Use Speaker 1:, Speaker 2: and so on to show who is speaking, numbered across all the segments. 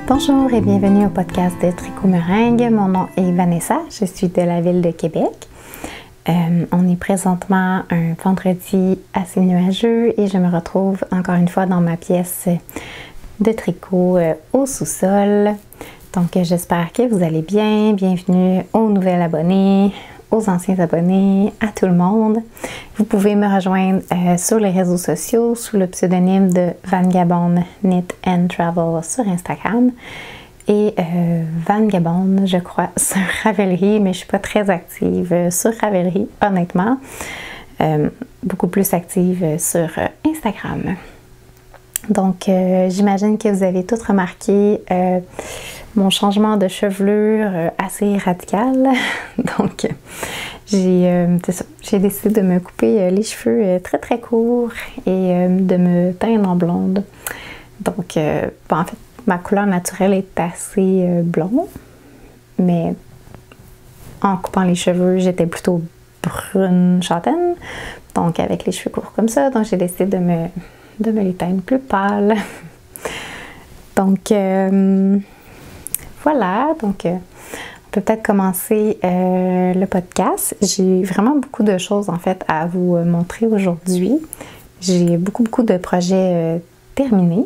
Speaker 1: Bonjour et bienvenue au podcast de Tricot Meringue. Mon nom est Vanessa, je suis de la ville de Québec. On est présentement un vendredi assez nuageux et je me retrouve encore une fois dans ma pièce de tricot au sous-sol. Donc j'espère que vous allez bien. Bienvenue aux nouveaux abonnés, aux anciens abonnés, à tout le monde. Vous pouvez me rejoindre sur les réseaux sociaux sous le pseudonyme de Van Gabon Knit and Travel sur Instagram et Van Gabon, je crois, sur Ravelry, mais je suis pas très active sur Ravelry, honnêtement. Beaucoup plus active sur Instagram. Donc, j'imagine que vous avez tous remarqué mon changement de chevelure assez radical. Donc, j'ai décidé de me couper les cheveux très très courts et de me teindre en blonde. Donc, en fait, ma couleur naturelle est assez blonde, mais en coupant les cheveux, j'étais plutôt brune châtaine. Donc, avec les cheveux courts comme ça, donc j'ai décidé de me les teindre plus pâle. Donc, voilà. Donc, on peut peut-être commencer le podcast. J'ai vraiment beaucoup de choses, en fait, à vous montrer aujourd'hui. J'ai beaucoup de projets terminés.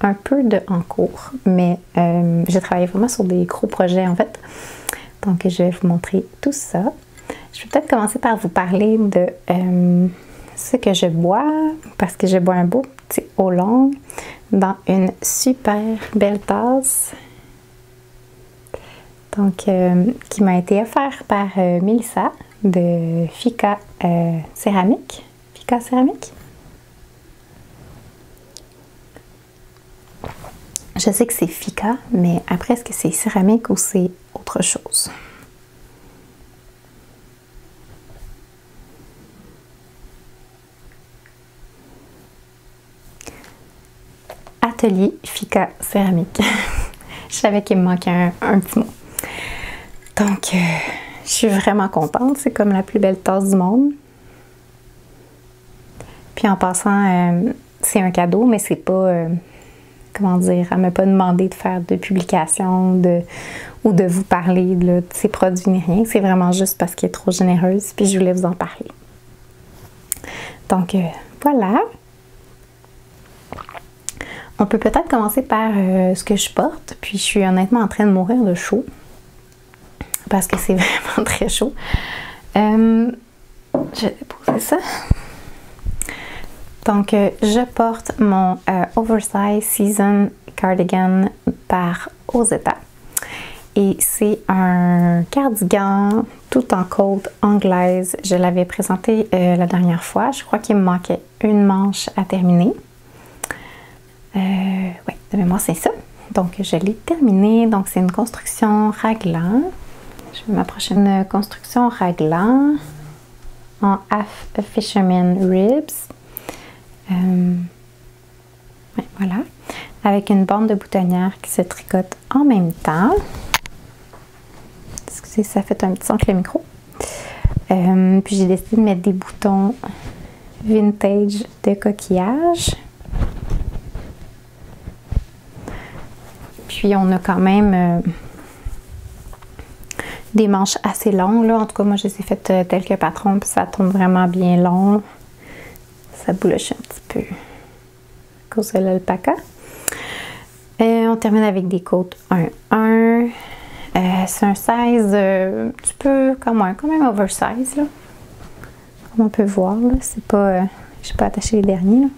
Speaker 1: Un peu en cours, mais j'ai travaillé vraiment sur des gros projets, en fait. Donc, je vais vous montrer tout ça. Je vais peut-être commencer par vous parler de ce que je bois, parce que je bois un beau petit oolong dans une super belle tasse. Donc, qui m'a été offert par Mélissa de Fika Céramique. Fika Céramique? Je sais que c'est Fika, mais après, est-ce que c'est céramique ou c'est autre chose? Atelier Fika Céramique. Je savais qu'il me manquait un petit mot. Donc, je suis vraiment contente. C'est comme la plus belle tasse du monde. Puis en passant, c'est un cadeau, mais c'est pas... comment dire, elle ne m'a pas demandé de faire de publication ou de vous parler de ses produits ni rien. C'est vraiment juste parce qu'elle est trop généreuse, puis je voulais vous en parler. Donc, voilà. On peut peut-être commencer par ce que je porte, puis je suis honnêtement en train de mourir de chaud, parce que c'est vraiment très chaud. Je vais poser ça. Donc, je porte mon Oversize Season Cardigan par Ozetta. Et c'est un cardigan tout en côte anglaise. Je l'avais présenté la dernière fois. Je crois qu'il me manquait une manche à terminer. Oui, de mémoire, c'est ça. Donc, je l'ai terminé. Donc, c'est une construction raglan. Je vais m'approcher d'une construction raglan en Half Fisherman Ribs. Ouais, voilà, avec une bande de boutonnière qui se tricote en même temps. Excusez, ça fait un petit son avec le micro. Puis j'ai décidé de mettre des boutons vintage de coquillage. Puis on a quand même des manches assez longues, là. En tout cas, moi je les ai faites telles que patron, puis ça tourne vraiment bien long. Ça bouloche un petit peu à cause de l'alpaca. On termine avec des côtes 1-1. C'est un size un petit peu quand même oversize, là. Comme on peut voir, là. C'est pas... je n'ai pas attaché les derniers, là.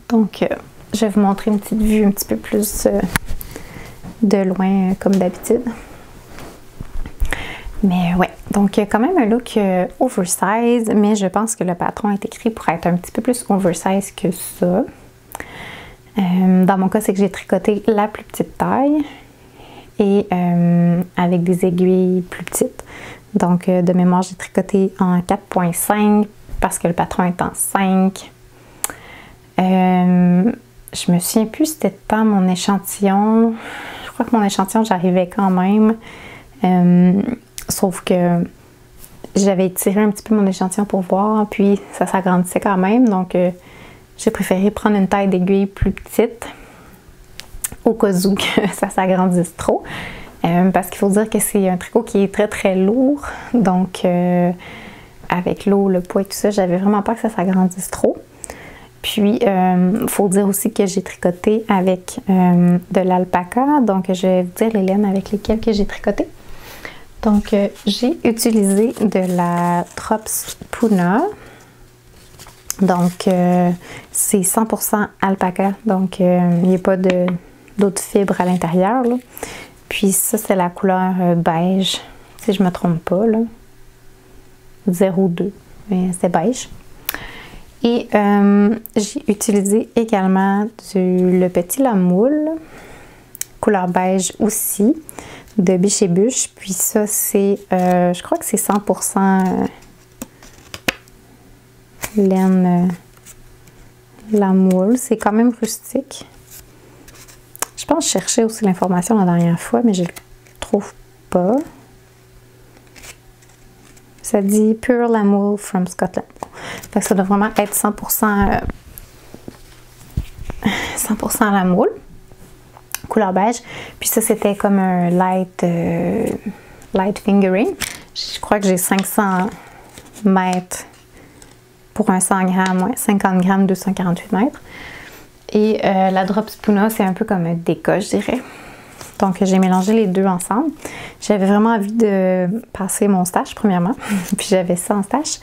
Speaker 1: Donc, je vais vous montrer une petite vue un petit peu plus de loin, comme d'habitude. Mais ouais, donc quand même un look oversize, mais je pense que le patron est écrit pour être un petit peu plus oversize que ça. Dans mon cas, c'est que j'ai tricoté la plus petite taille et avec des aiguilles plus petites. Donc de mémoire, j'ai tricoté en 4.5 parce que le patron est en 5. Je me souviens plus c'était pas mon échantillon. Je crois que mon échantillon, j'arrivais quand même. Sauf que j'avais tiré un petit peu mon échantillon pour voir, puis ça s'agrandissait quand même. Donc, j'ai préféré prendre une taille d'aiguille plus petite. au cas où que ça s'agrandisse trop. Parce qu'il faut dire que c'est un tricot qui est très très lourd. Donc avec l'eau, le poids et tout ça, j'avais vraiment peur que ça s'agrandisse trop. Puis, il faut dire aussi que j'ai tricoté avec de l'alpaca. Donc, je vais vous dire les laines avec lesquelles que j'ai tricoté. Donc, j'ai utilisé de la Drops Puna. Donc, c'est 100% alpaca. Donc, il n'y a pas d'autres fibres à l'intérieur. Puis, ça, c'est la couleur beige, si je ne me trompe pas. Là. 02, mais c'est beige. Et j'ai utilisé également le petit Lamoule, couleur beige aussi, de Biche et Bûche. Puis ça, c'est, je crois que c'est 100% laine Lamoule. C'est quand même rustique. Je pense que je cherchais aussi l'information la dernière fois, mais je ne le trouve pas. Ça dit Pure Lamoule from Scotland. Fait que ça doit vraiment être 100% Lamoule, couleur beige. Puis ça, c'était comme un light fingering. Je crois que j'ai 500 mètres pour un 100 grammes, ouais, 50 grammes, 248 mètres. Et la Drops Puna, c'est un peu comme un déca, je dirais. Donc, j'ai mélangé les deux ensemble. J'avais vraiment envie de passer mon stash, premièrement. Puis, j'avais ça en stash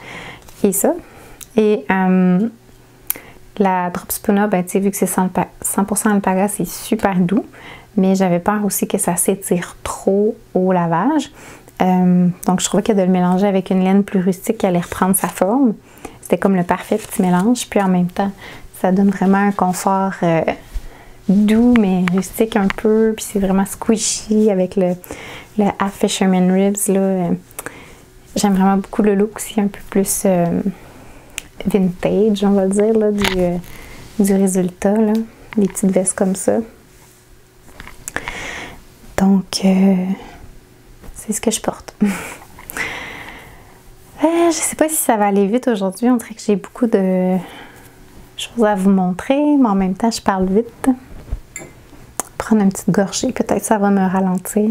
Speaker 1: et ça. Et la Drops Puna, ben, tu sais, vu que c'est 100% alpaga, c'est super doux. Mais j'avais peur aussi que ça s'étire trop au lavage. Donc, je trouvais que de le mélanger avec une laine plus rustique qui allait reprendre sa forme. C'était comme le parfait petit mélange. Puis, en même temps, ça donne vraiment un confort doux mais rustique un peu, puis c'est vraiment squishy avec le Half Fisherman Ribs là. J'aime vraiment beaucoup le look aussi un peu plus vintage, on va dire là, du résultat là, les petites vestes comme ça. Donc c'est ce que je porte. Je sais pas si ça va aller vite aujourd'hui, on dirait que j'ai beaucoup de choses à vous montrer, mais en même temps je parle vite. Prendre une petite gorgée, peut-être ça va me ralentir.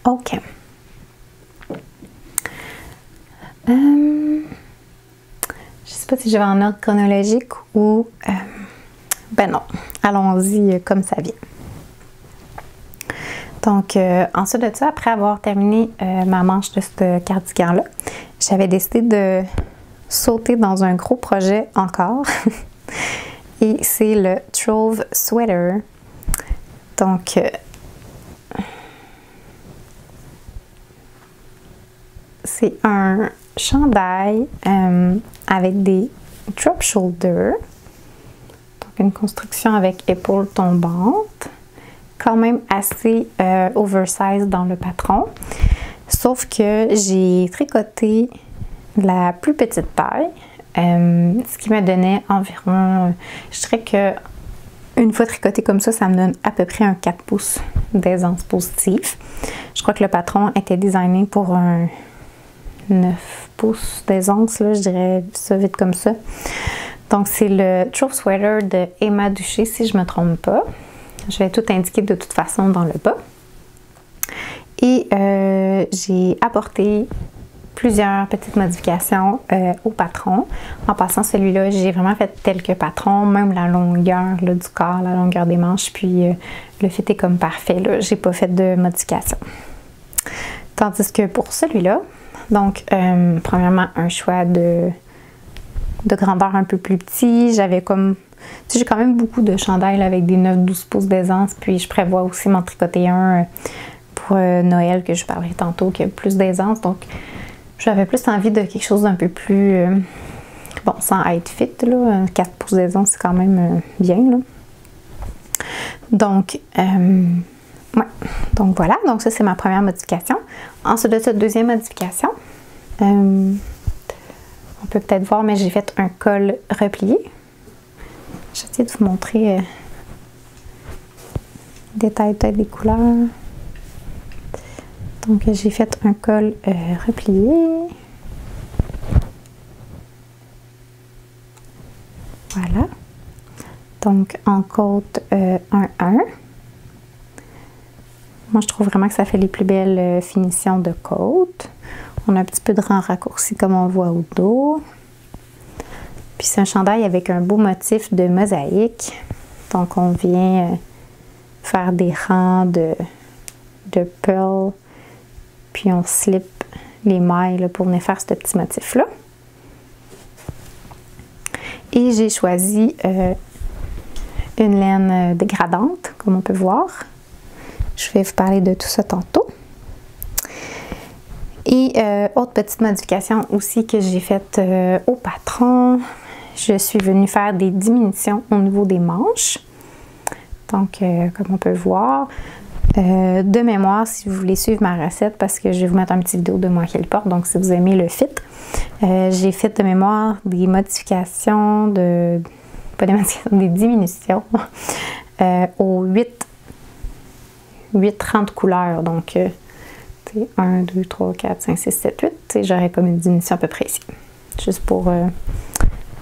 Speaker 1: Ok. Je sais pas si je vais en ordre chronologique ou... ben non, allons-y comme ça vient. Donc, ensuite de ça, après avoir terminé ma manche de ce cardigan-là, j'avais décidé de sauter dans un gros projet encore. Et c'est le Trove Sweater. Donc, c'est un chandail avec des drop shoulders. Donc, une construction avec épaules tombantes. Quand même assez oversize dans le patron. Sauf que j'ai tricoté la plus petite taille. Ce qui me donnait environ, je dirais que une fois tricoté comme ça me donne à peu près un 4 pouces d'aisance positive. Je crois que le patron était designé pour un 9 pouces d'aisance, là, je dirais ça vite comme ça. Donc c'est le Trove Sweater de Emma Duché, si je ne me trompe pas. Je vais tout indiquer de toute façon dans le bas. Et j'ai apporté plusieurs petites modifications au patron. En passant, celui-là, j'ai vraiment fait tel que patron, même la longueur là, du corps, la longueur des manches, puis le fit est comme parfait. J'ai pas fait de modification. Tandis que pour celui-là, donc, premièrement, un choix de grandeur un peu plus petit. J'avais comme... Tu sais, j'ai quand même beaucoup de chandails avec des 9-12 pouces d'aisance, puis je prévois aussi m'en tricoter un pour Noël, que je parlerai tantôt, qui a plus d'aisance. Donc, j'avais plus envie de quelque chose d'un peu plus, bon, sans être fit, là, 4 pouces d'aisance, c'est quand même bien, là. Donc, ouais, donc voilà, donc ça c'est ma première modification. Ensuite de cette deuxième modification, on peut peut-être voir, mais j'ai fait un col replié. J'essaie de vous montrer le détail peut-être des couleurs. Donc, j'ai fait un col replié. Voilà. Donc, en côte 1-1. Moi, je trouve vraiment que ça fait les plus belles finitions de côte. On a un petit peu de rang raccourci comme on voit au dos. Puis c'est un chandail avec un beau motif de mosaïque. Donc, on vient faire des rangs de pearl. Puis on slip les mailles là, pour venir faire ce petit motif-là. Et j'ai choisi une laine dégradante, comme on peut voir. Je vais vous parler de tout ça tantôt. Et autre petite modification aussi que j'ai faite au patron, je suis venue faire des diminutions au niveau des manches. Donc, comme on peut voir, de mémoire, si vous voulez suivre ma recette, parce que je vais vous mettre un petit vidéo de moi qui le porte, donc si vous aimez le fit, j'ai fait de mémoire des modifications, pas des modifications, des diminutions aux 8-30 couleurs. Donc, 1, 2, 3, 4, 5, 6, 7, 8. J'aurais comme une diminution à peu près ici. Juste pour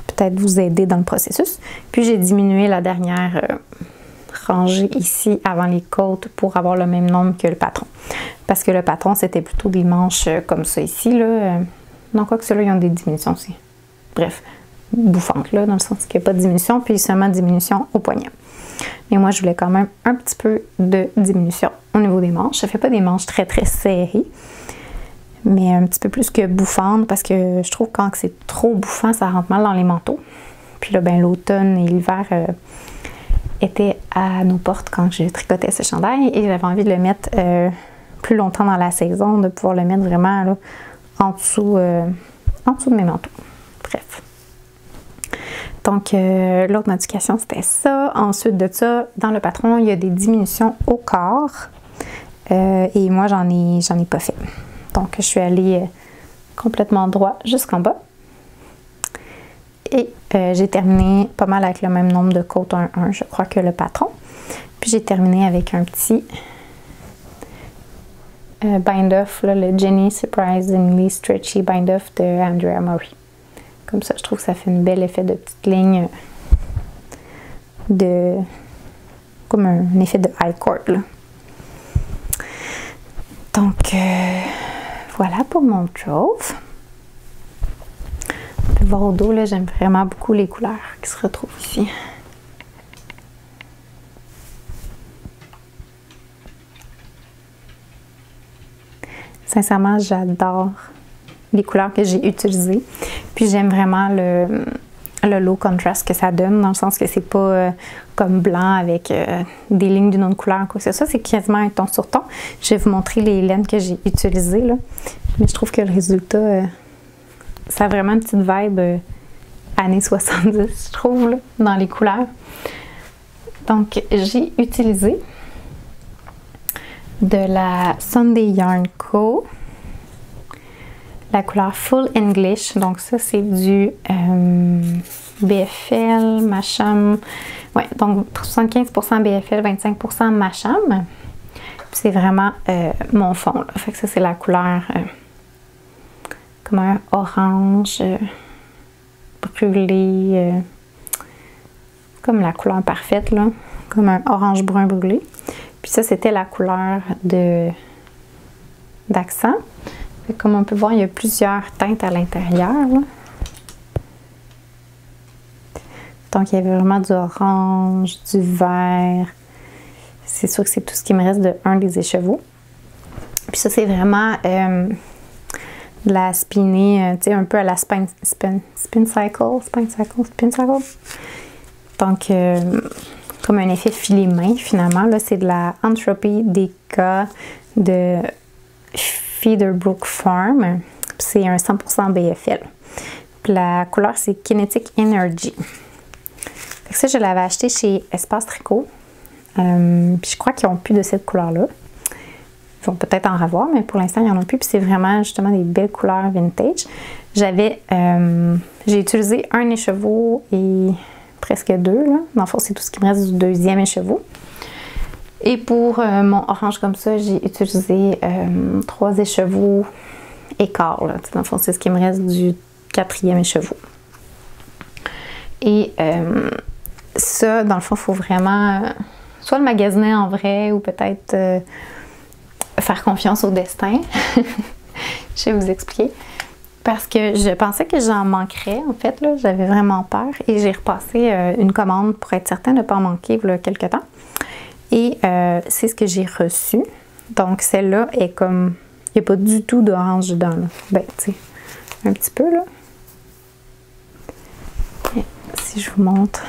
Speaker 1: peut-être vous aider dans le processus. Puis j'ai diminué la dernière rangée ici avant les côtes pour avoir le même nombre que le patron. Parce que le patron, c'était plutôt des manches comme ça ici. Là. Non, quoi que ceux-là, ils ont des diminutions aussi. Bref, bouffantes, là, dans le sens qu'il n'y a pas de diminution, puis seulement diminution au poignet. Mais moi, je voulais quand même un petit peu de diminution au niveau des manches. Je ne fais pas des manches très, très serrées, mais un petit peu plus que bouffantes, parce que je trouve que quand c'est trop bouffant, ça rentre mal dans les manteaux. Puis là, ben, l'automne et l'hiver étaient à nos portes quand je tricotais ce chandail, et j'avais envie de le mettre plus longtemps dans la saison, de pouvoir le mettre vraiment là, en dessous de mes manteaux. Bref. Donc, l'autre modification, c'était ça. Ensuite de ça, dans le patron, il y a des diminutions au corps. Et moi, j'en ai pas fait. Donc, je suis allée complètement droit jusqu'en bas. Et j'ai terminé pas mal avec le même nombre de côtes 1-1, je crois, que le patron. Puis, j'ai terminé avec un petit bind-off, le Jenny Surprisingly Stretchy Bind-off de Andrea Murray. Comme ça, je trouve que ça fait un bel effet de petite ligne comme un effet de high cord, là. Donc, voilà pour mon trove. On peut voir au dos, là, j'aime vraiment beaucoup les couleurs qui se retrouvent ici. Sincèrement, j'adore les couleurs que j'ai utilisées. Puis j'aime vraiment le low contrast que ça donne, dans le sens que c'est pas comme blanc avec des lignes d'une autre couleur, quoi que ce soit. C'est quasiment un ton sur ton. Je vais vous montrer les laines que j'ai utilisées, là. Mais je trouve que le résultat, ça a vraiment une petite vibe années 70, je trouve, là, dans les couleurs. Donc, j'ai utilisé de la Sunday Yarn Co. La couleur Full English. Donc ça, c'est du BFL, Masham. Ouais, donc 75% BFL, 25% Masham. C'est vraiment mon fond, là. Fait que ça, c'est la couleur comme un orange brûlé. Comme la couleur parfaite, là. Comme un orange brun brûlé. Puis ça, c'était la couleur d'accent. Comme on peut voir, il y a plusieurs teintes à l'intérieur. Donc, il y avait vraiment du orange, du vert. C'est sûr que c'est tout ce qui me reste de un des écheveaux. Puis ça, c'est vraiment de la spinée, tu sais, un peu à la spin cycle. Donc, comme un effet filet main, finalement. Là, c'est de la Entropy Deca de Featherbrook Farm. C'est un 100% BFL. Puis la couleur, c'est Kinetic Energy. Fait que ça, je l'avais acheté chez Espace Tricot. Puis je crois qu'ils n'ont plus de cette couleur-là. Ils vont peut-être en revoir, mais pour l'instant, ils n'en ont plus. Puis c'est vraiment justement des belles couleurs vintage. J'ai utilisé un écheveau et presque deux, là. Dans le fond, c'est tout ce qui me reste du deuxième écheveau. Et pour mon orange comme ça, j'ai utilisé 3 écheveaux et quart, là. Dans le fond, c'est ce qui me reste du 4e écheveau. Et ça, dans le fond, il faut vraiment soit le magasiner en vrai ou peut-être faire confiance au destin. Je vais vous expliquer. Parce que je pensais que j'en manquerais, en fait, là, j'avais vraiment peur. Et j'ai repassé une commande pour être certain de ne pas en manquer il y a quelques temps. Et c'est ce que j'ai reçu. Donc, celle-là est comme... Il n'y a pas du tout d'orange dedans, là. Ben, tu sais, un petit peu, là. Et si je vous montre,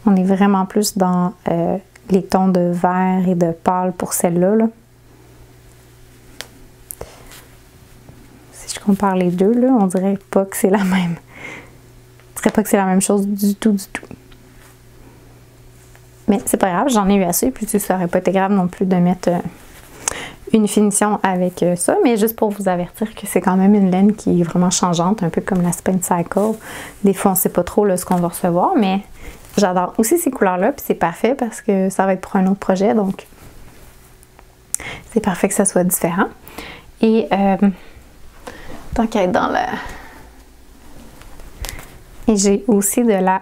Speaker 1: on est vraiment plus dans les tons de vert et de pâle pour celle-là, là. Si je compare les deux, là, on dirait pas que c'est la même. On dirait pas que c'est la même chose du tout, du tout. Mais c'est pas grave, j'en ai eu assez, puis ça aurait pas été grave non plus de mettre une finition avec ça, mais juste pour vous avertir que c'est quand même une laine qui est vraiment changeante, un peu comme la Spin Cycle. Des fois, on sait pas trop là, ce qu'on va recevoir, mais j'adore aussi ces couleurs-là, puis c'est parfait parce que ça va être pour un autre projet, donc c'est parfait que ça soit différent. Et tant qu'à être dans la... Et j'ai aussi de la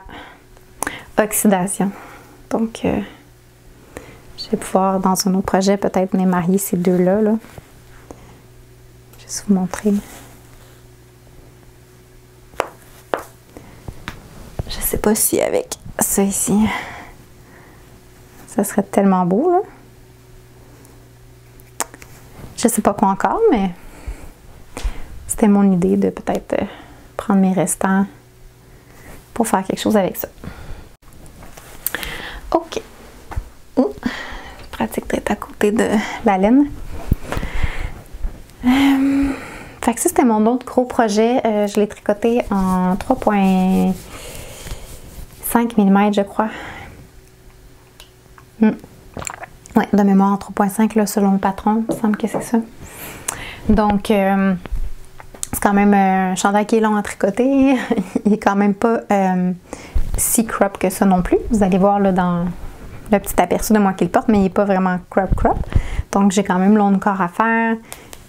Speaker 1: oxydation. Donc, je vais pouvoir, dans un autre projet, peut-être me marier ces deux-là. Là. Je vais juste vous montrer. Je sais pas si avec ça ici, ça serait tellement beau, là. Je sais pas quoi encore, mais c'était mon idée de peut-être prendre mes restants pour faire quelque chose avec ça. OK. Pratique d'être à côté de la laine. Fait que ça, c'était mon autre gros projet. Je l'ai tricoté en 3,5 mm, je crois. Ouais, de mémoire en 3,5 là, selon le patron. Il me semble que c'est ça. Donc, c'est quand même un chandail qui est long à tricoter. Il est quand même pas si crop que ça non plus. Vous allez voir là dans le petit aperçu de moi qui le porte, mais il n'est pas vraiment crop. Donc, j'ai quand même long corps à faire.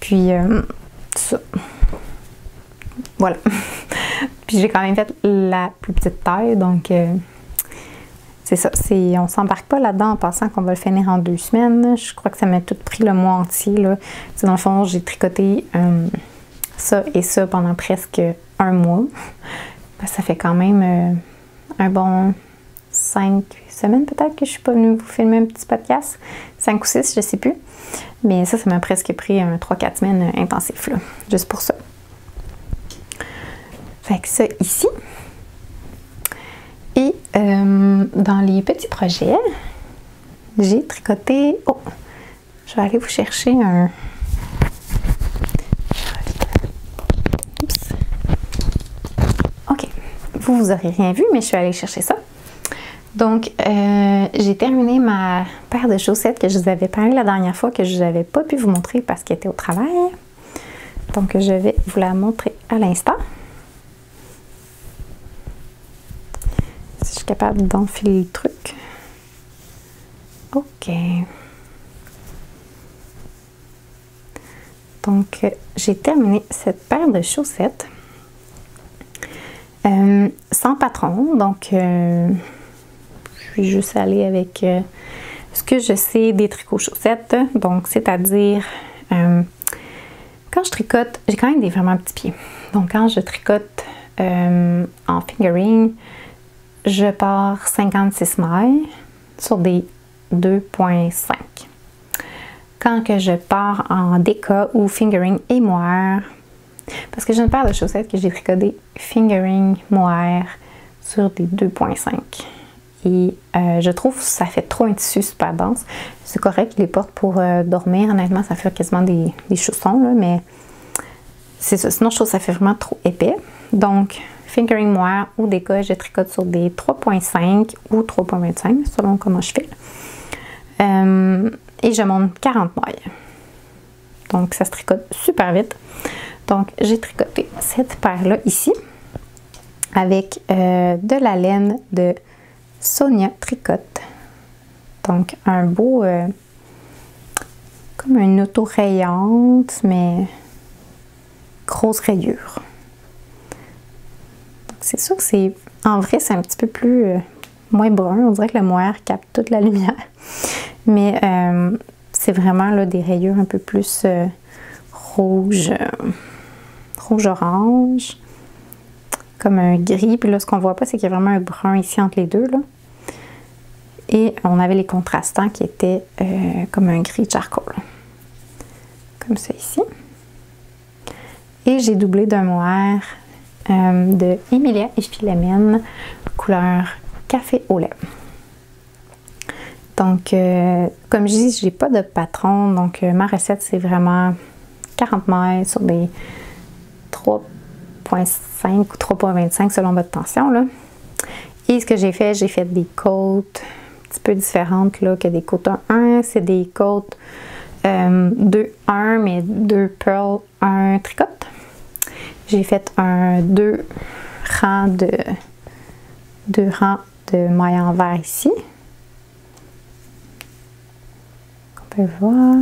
Speaker 1: Puis, ça. Voilà. Puis, j'ai quand même fait la plus petite taille. Donc, c'est ça. On s'embarque pas là-dedans en pensant qu'on va le finir en 2 semaines. Je crois que ça m'a tout pris le mois entier. Là. Dans le fond, j'ai tricoté ça et ça pendant presque 1 mois. Ça fait quand même un bon 5 semaines peut-être que je suis pas venue vous filmer un petit podcast. 5 ou 6, je sais plus. Mais ça m'a presque pris 3-4 semaines intensif, là, juste pour ça. Fait que ça ici. Et dans les petits projets, j'ai tricoté... Oh! Je vais aller vous chercher un... Oups. OK. Vous aurez rien vu, mais je suis allée chercher ça. Donc, j'ai terminé ma paire de chaussettes que je vous avais parlé la dernière fois, que je n'avais pas pu vous montrer parce qu'elle était au travail. Donc, je vais vous la montrer à l'instant. Si je suis capable d'enfiler le truc. OK. Donc, j'ai terminé cette paire de chaussettes sans patron. Donc, je suis juste allée avec ce que je sais des tricots chaussettes. Donc, c'est-à-dire, quand je tricote, j'ai quand même des vraiment petits pieds. Donc, quand je tricote en fingering, je pars 56 mailles sur des 2,5. Quand que je pars en déca ou fingering et mohair, parce que j'ai une paire de chaussettes que j'ai tricotées fingering mohair sur des 2,5. Et je trouve que ça fait trop un tissu super dense. C'est correct, je les porte pour dormir. Honnêtement, ça fait quasiment des chaussons, là, mais c'est ça. Sinon, je trouve que ça fait vraiment trop épais. Donc, fingering mohair ou déca, je tricote sur des 3,5 ou 3,25, selon comment je fais. Et je monte 40 mailles. Donc, ça se tricote super vite. Donc, j'ai tricoté cette paire-là ici avec de la laine de Sonia Tricote. Donc, un beau, comme une auto-rayante, mais grosse rayure. C'est sûr que c'est, en vrai, c'est un petit peu plus moins brun. On dirait que le mohair capte toute la lumière. Mais c'est vraiment là, des rayures un peu plus rouge-orange. Comme un gris. Puis là, ce qu'on voit pas, c'est qu'il y a vraiment un brun ici entre les deux, là. Et on avait les contrastants qui étaient comme un gris charcoal. Comme ça ici. Et j'ai doublé d'un mohair de Emilia et Philomène, couleur café au lait. Donc, comme je dis, j'ai pas de patron. Donc, ma recette, c'est vraiment 40 mailles sur des 3,5 ou 3,25 selon votre tension, là. Et ce que j'ai fait des côtes un petit peu différentes là, que des côtes 1. C'est des côtes 2-1, mais 2 pearls, 1 tricote. J'ai fait deux rangs de mailles en vert ici. On peut voir.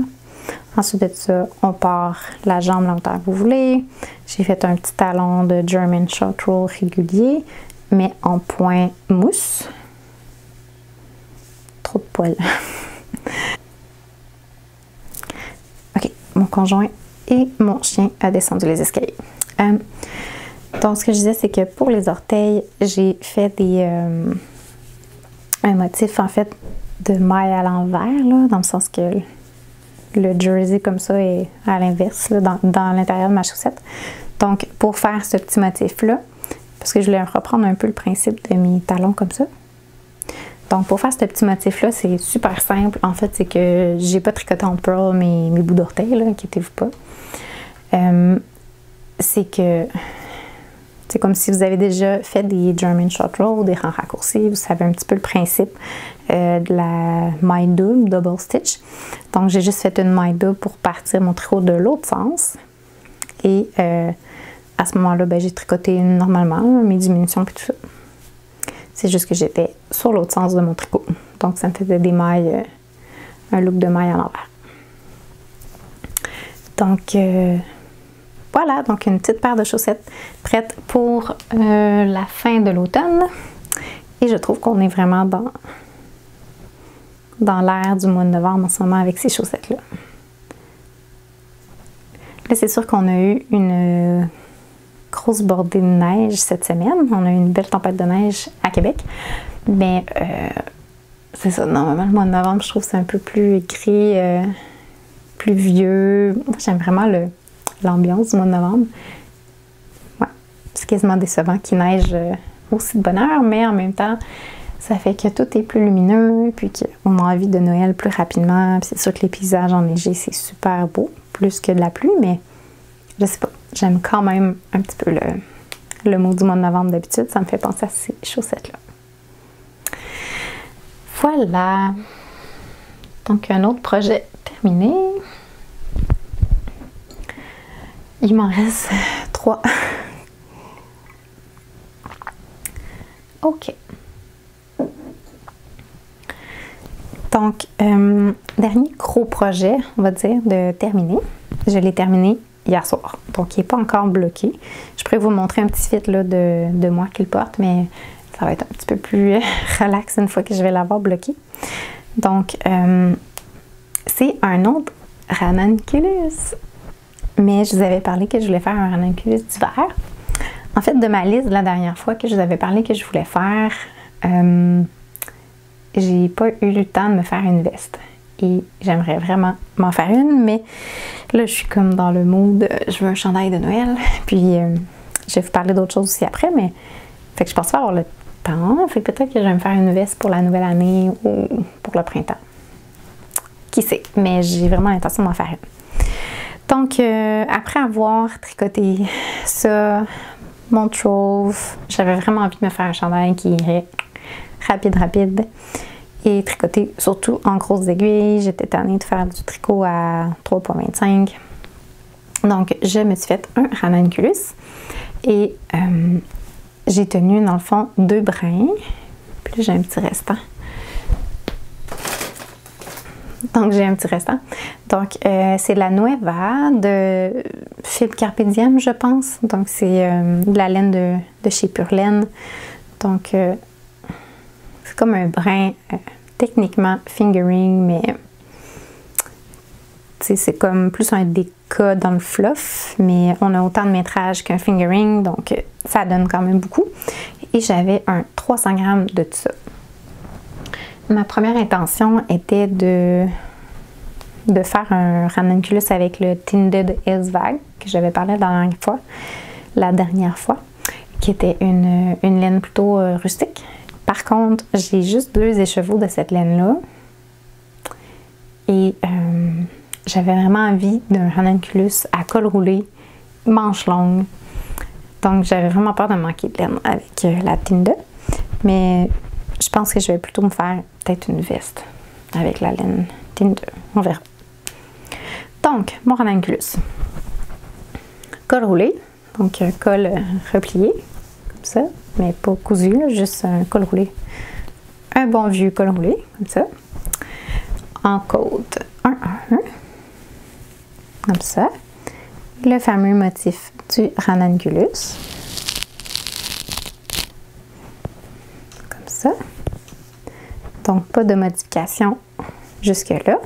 Speaker 1: Ensuite de ça, on part la jambe la hauteur que vous voulez. J'ai fait un petit talon de German short roll régulier, mais en point mousse. Trop de poils. Ok, mon conjoint et mon chien a descendu les escaliers. Donc, ce que je disais, c'est que pour les orteils, j'ai fait un motif, en fait, de maille à l'envers, là, dans le sens que le jersey, comme ça, est à l'inverse, dans l'intérieur de ma chaussette. Donc, pour faire ce petit motif-là, parce que je voulais reprendre un peu le principe de mes talons comme ça. Donc, pour faire ce petit motif-là, c'est super simple. En fait, c'est que j'ai pas tricoté en pearl mes bouts d'orteils, là, inquiétez-vous pas. C'est que c'est comme si vous avez déjà fait des German short roll, des rangs raccourcis, vous savez un petit peu le principe de la maille double, double stitch. Donc j'ai juste fait une maille double pour partir mon tricot de l'autre sens. Et à ce moment-là, ben, j'ai tricoté normalement mes diminutions et tout ça. C'est juste que j'étais sur l'autre sens de mon tricot. Donc ça me faisait des mailles, un look de maille à l'envers. Donc voilà, donc une petite paire de chaussettes prête pour la fin de l'automne. Et je trouve qu'on est vraiment dans l'air du mois de novembre en ce moment avec ces chaussettes-là. Là, c'est sûr qu'on a eu une grosse bordée de neige cette semaine. On a eu une belle tempête de neige à Québec. Mais c'est ça, normalement, le mois de novembre, je trouve que c'est un peu plus gris, plus vieux. Moi, j'aime vraiment l'ambiance du mois de novembre. Ouais, c'est quasiment décevant qu'il neige aussi de bonne heure, mais en même temps, ça fait que tout est plus lumineux, puis qu'on a envie de Noël plus rapidement. Puis c'est sûr que les paysages enneigés, c'est super beau, plus que de la pluie, mais je sais pas, j'aime quand même un petit peu le mot du mois de novembre d'habitude. Ça me fait penser à ces chaussettes-là. Voilà! Donc, un autre projet terminé. Il m'en reste 3. OK. Donc, dernier gros projet, on va dire, de terminer. Je l'ai terminé hier soir. Donc, il n'est pas encore bloqué. Je pourrais vous montrer un petit fit là, de moi qui le porte, mais ça va être un petit peu plus relax une fois que je vais l'avoir bloqué. Donc, c'est un autre ranunculus. Mais je vous avais parlé que je voulais faire un ranunculus d'hiver. En fait, de ma liste la dernière fois que je vous avais parlé que je voulais faire, j'ai pas eu le temps de me faire une veste. Et j'aimerais vraiment m'en faire une, mais là, je suis comme dans le mood, je veux un chandail de Noël. Puis, je vais vous parler d'autres choses aussi après, mais fait que je pense pas avoir le temps. Fait que peut-être que je vais me faire une veste pour la nouvelle année ou pour le printemps. Qui sait? Mais j'ai vraiment l'intention de m'en faire une. Donc, après avoir tricoté ça, mon trove, j'avais vraiment envie de me faire un chandail qui irait rapide. Et tricoter surtout en grosses aiguilles. J'étais tannée de faire du tricot à 3,25. Donc, je me suis fait un ranunculus. Et j'ai tenu, dans le fond, 2 brins. Puis là, j'ai un petit restant. Donc, j'ai un petit restant. Donc, c'est la Nueva de Philippe Carpe Diem, je pense. Donc, c'est de la laine de chez Pure Laine. Donc, c'est comme un brin techniquement fingering, mais c'est comme plus un déca dans le fluff, mais on a autant de métrage qu'un fingering, donc ça donne quand même beaucoup. Et j'avais un 300 grammes de tout ça. Ma première intention était de faire un ranunculus avec le Tinted S-Vag, que j'avais parlé la dernière fois, qui était une laine plutôt rustique. Par contre, j'ai juste 2 écheveaux de cette laine-là. Et j'avais vraiment envie d'un ranunculus à col roulé, manche longue. Donc, j'avais vraiment peur de manquer de laine avec la Tinted. Mais je pense que je vais plutôt me faire peut-être une veste avec la laine Tinted. On verra. Donc, mon ranunculus. Col roulé. Donc, un col replié, comme ça. Mais pas cousu, là, juste un col roulé. Un bon vieux col roulé, comme ça. En côte 1-1. Comme ça. Le fameux motif du ranunculus. Comme ça. Donc, pas de modification jusque-là.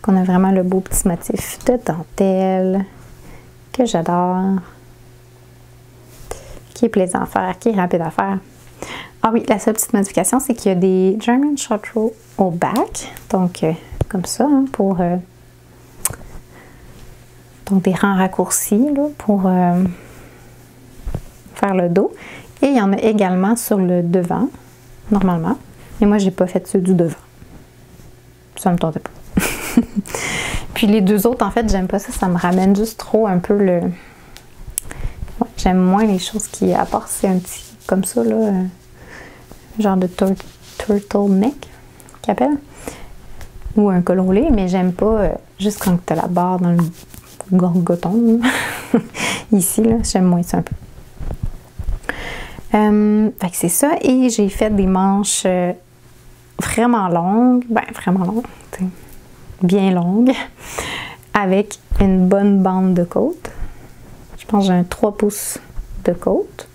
Speaker 1: On a vraiment le beau petit motif de dentelle que j'adore. Qui est plaisant à faire, qui est rapide à faire. Ah oui, la seule petite modification, c'est qu'il y a des German Short-Row au back. Donc, comme ça, hein, pour... donc, des rangs raccourcis là, pour faire le dos. Et il y en a également sur le devant, normalement. Mais moi, j'ai pas fait ceux du devant. Ça me tentait pas. Puis les 2 autres, en fait, j'aime pas ça. Ça me ramène juste trop un peu le... Ouais, j'aime moins les choses qui apportent. C'est un petit, comme ça, là, genre de turtleneck, qu'ils appellent. Ou un col roulé, mais j'aime pas juste quand t'as la barre dans le gorgoton. Ici, là, j'aime moins ça un peu. Fait que c'est ça. Et j'ai fait des manches vraiment longues. Ben, vraiment longues. Bien longues. Avec une bonne bande de côte. Je pense que j'ai un 3 pouces de côte.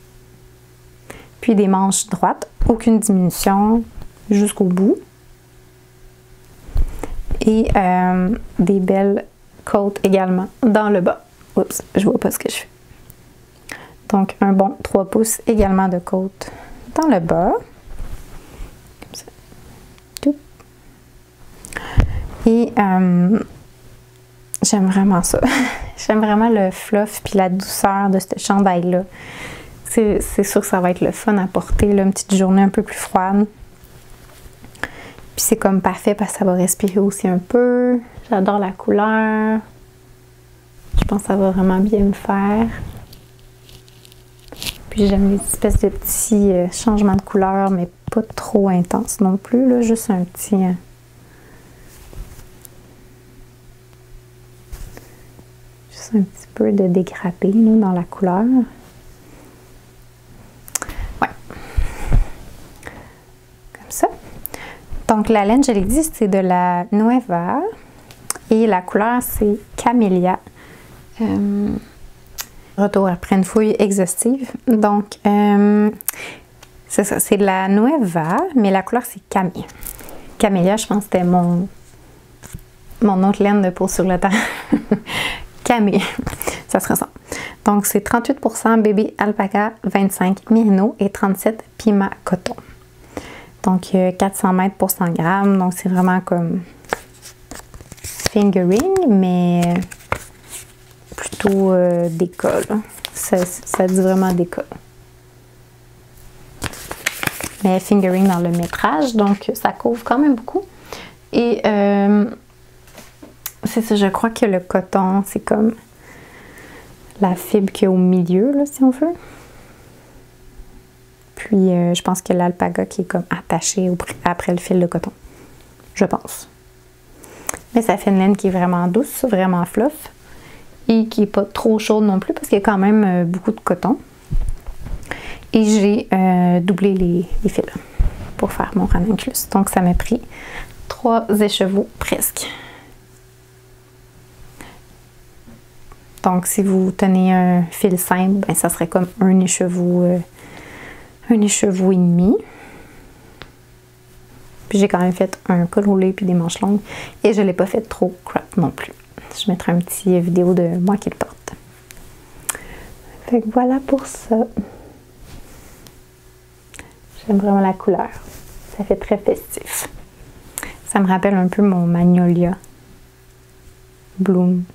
Speaker 1: Puis des manches droites. Aucune diminution jusqu'au bout. Et des belles côtes également dans le bas. Oups, je vois pas ce que je fais. Donc, un bon 3 pouces également de côte dans le bas. Comme ça. Tout. Et j'aime vraiment ça. J'aime vraiment le fluff puis la douceur de ce chandail-là. C'est sûr que ça va être le fun à porter, là, une petite journée un peu plus froide. Puis c'est comme parfait parce que ça va respirer aussi un peu. J'adore la couleur. Je pense que ça va vraiment bien me faire. Puis j'aime les espèces de petits changements de couleur, mais pas trop intenses non plus, là, juste un petit... juste un petit peu de dégrappé là, dans la couleur. Ouais. Comme ça. Donc la laine, je l'ai dit, c'est de la Nueva. Et la couleur, c'est Camellia. Retour après une fouille exhaustive. Donc, c'est ça, c'est de la Nueva, mais la couleur, c'est Camille. Camellia, je pense que c'était mon autre laine de peau sur le temps. Camille, ça se ressent. Donc, c'est 38% bébé alpaca, 25 mérino et 37 pima coton. Donc, 400 mètres pour 100 grammes. Donc, c'est vraiment comme fingering, mais plutôt déca. Ça dit vraiment déca. Mais fingering dans le métrage, donc ça couvre quand même beaucoup. Et c'est ça, je crois que le coton, c'est comme la fibre qu'il y a au milieu, là, si on veut. Puis je pense que l'alpaga qui est comme attaché après le fil de coton. Je pense. Mais ça fait une laine qui est vraiment douce, vraiment fluff. Et qui n'est pas trop chaude non plus parce qu'il y a quand même beaucoup de coton. Et j'ai doublé les fils pour faire mon ranunculus. Donc ça m'a pris 3 écheveaux presque. Donc si vous tenez un fil simple, ben, ça serait comme un écheveau et demi. Puis j'ai quand même fait un col roulé puis des manches longues. Et je ne l'ai pas fait trop crop non plus. Je mettrai un petit vidéo de moi qui le porte. Fait que voilà pour ça. J'aime vraiment la couleur. Ça fait très festif. Ça me rappelle un peu mon Magnolia Bloom.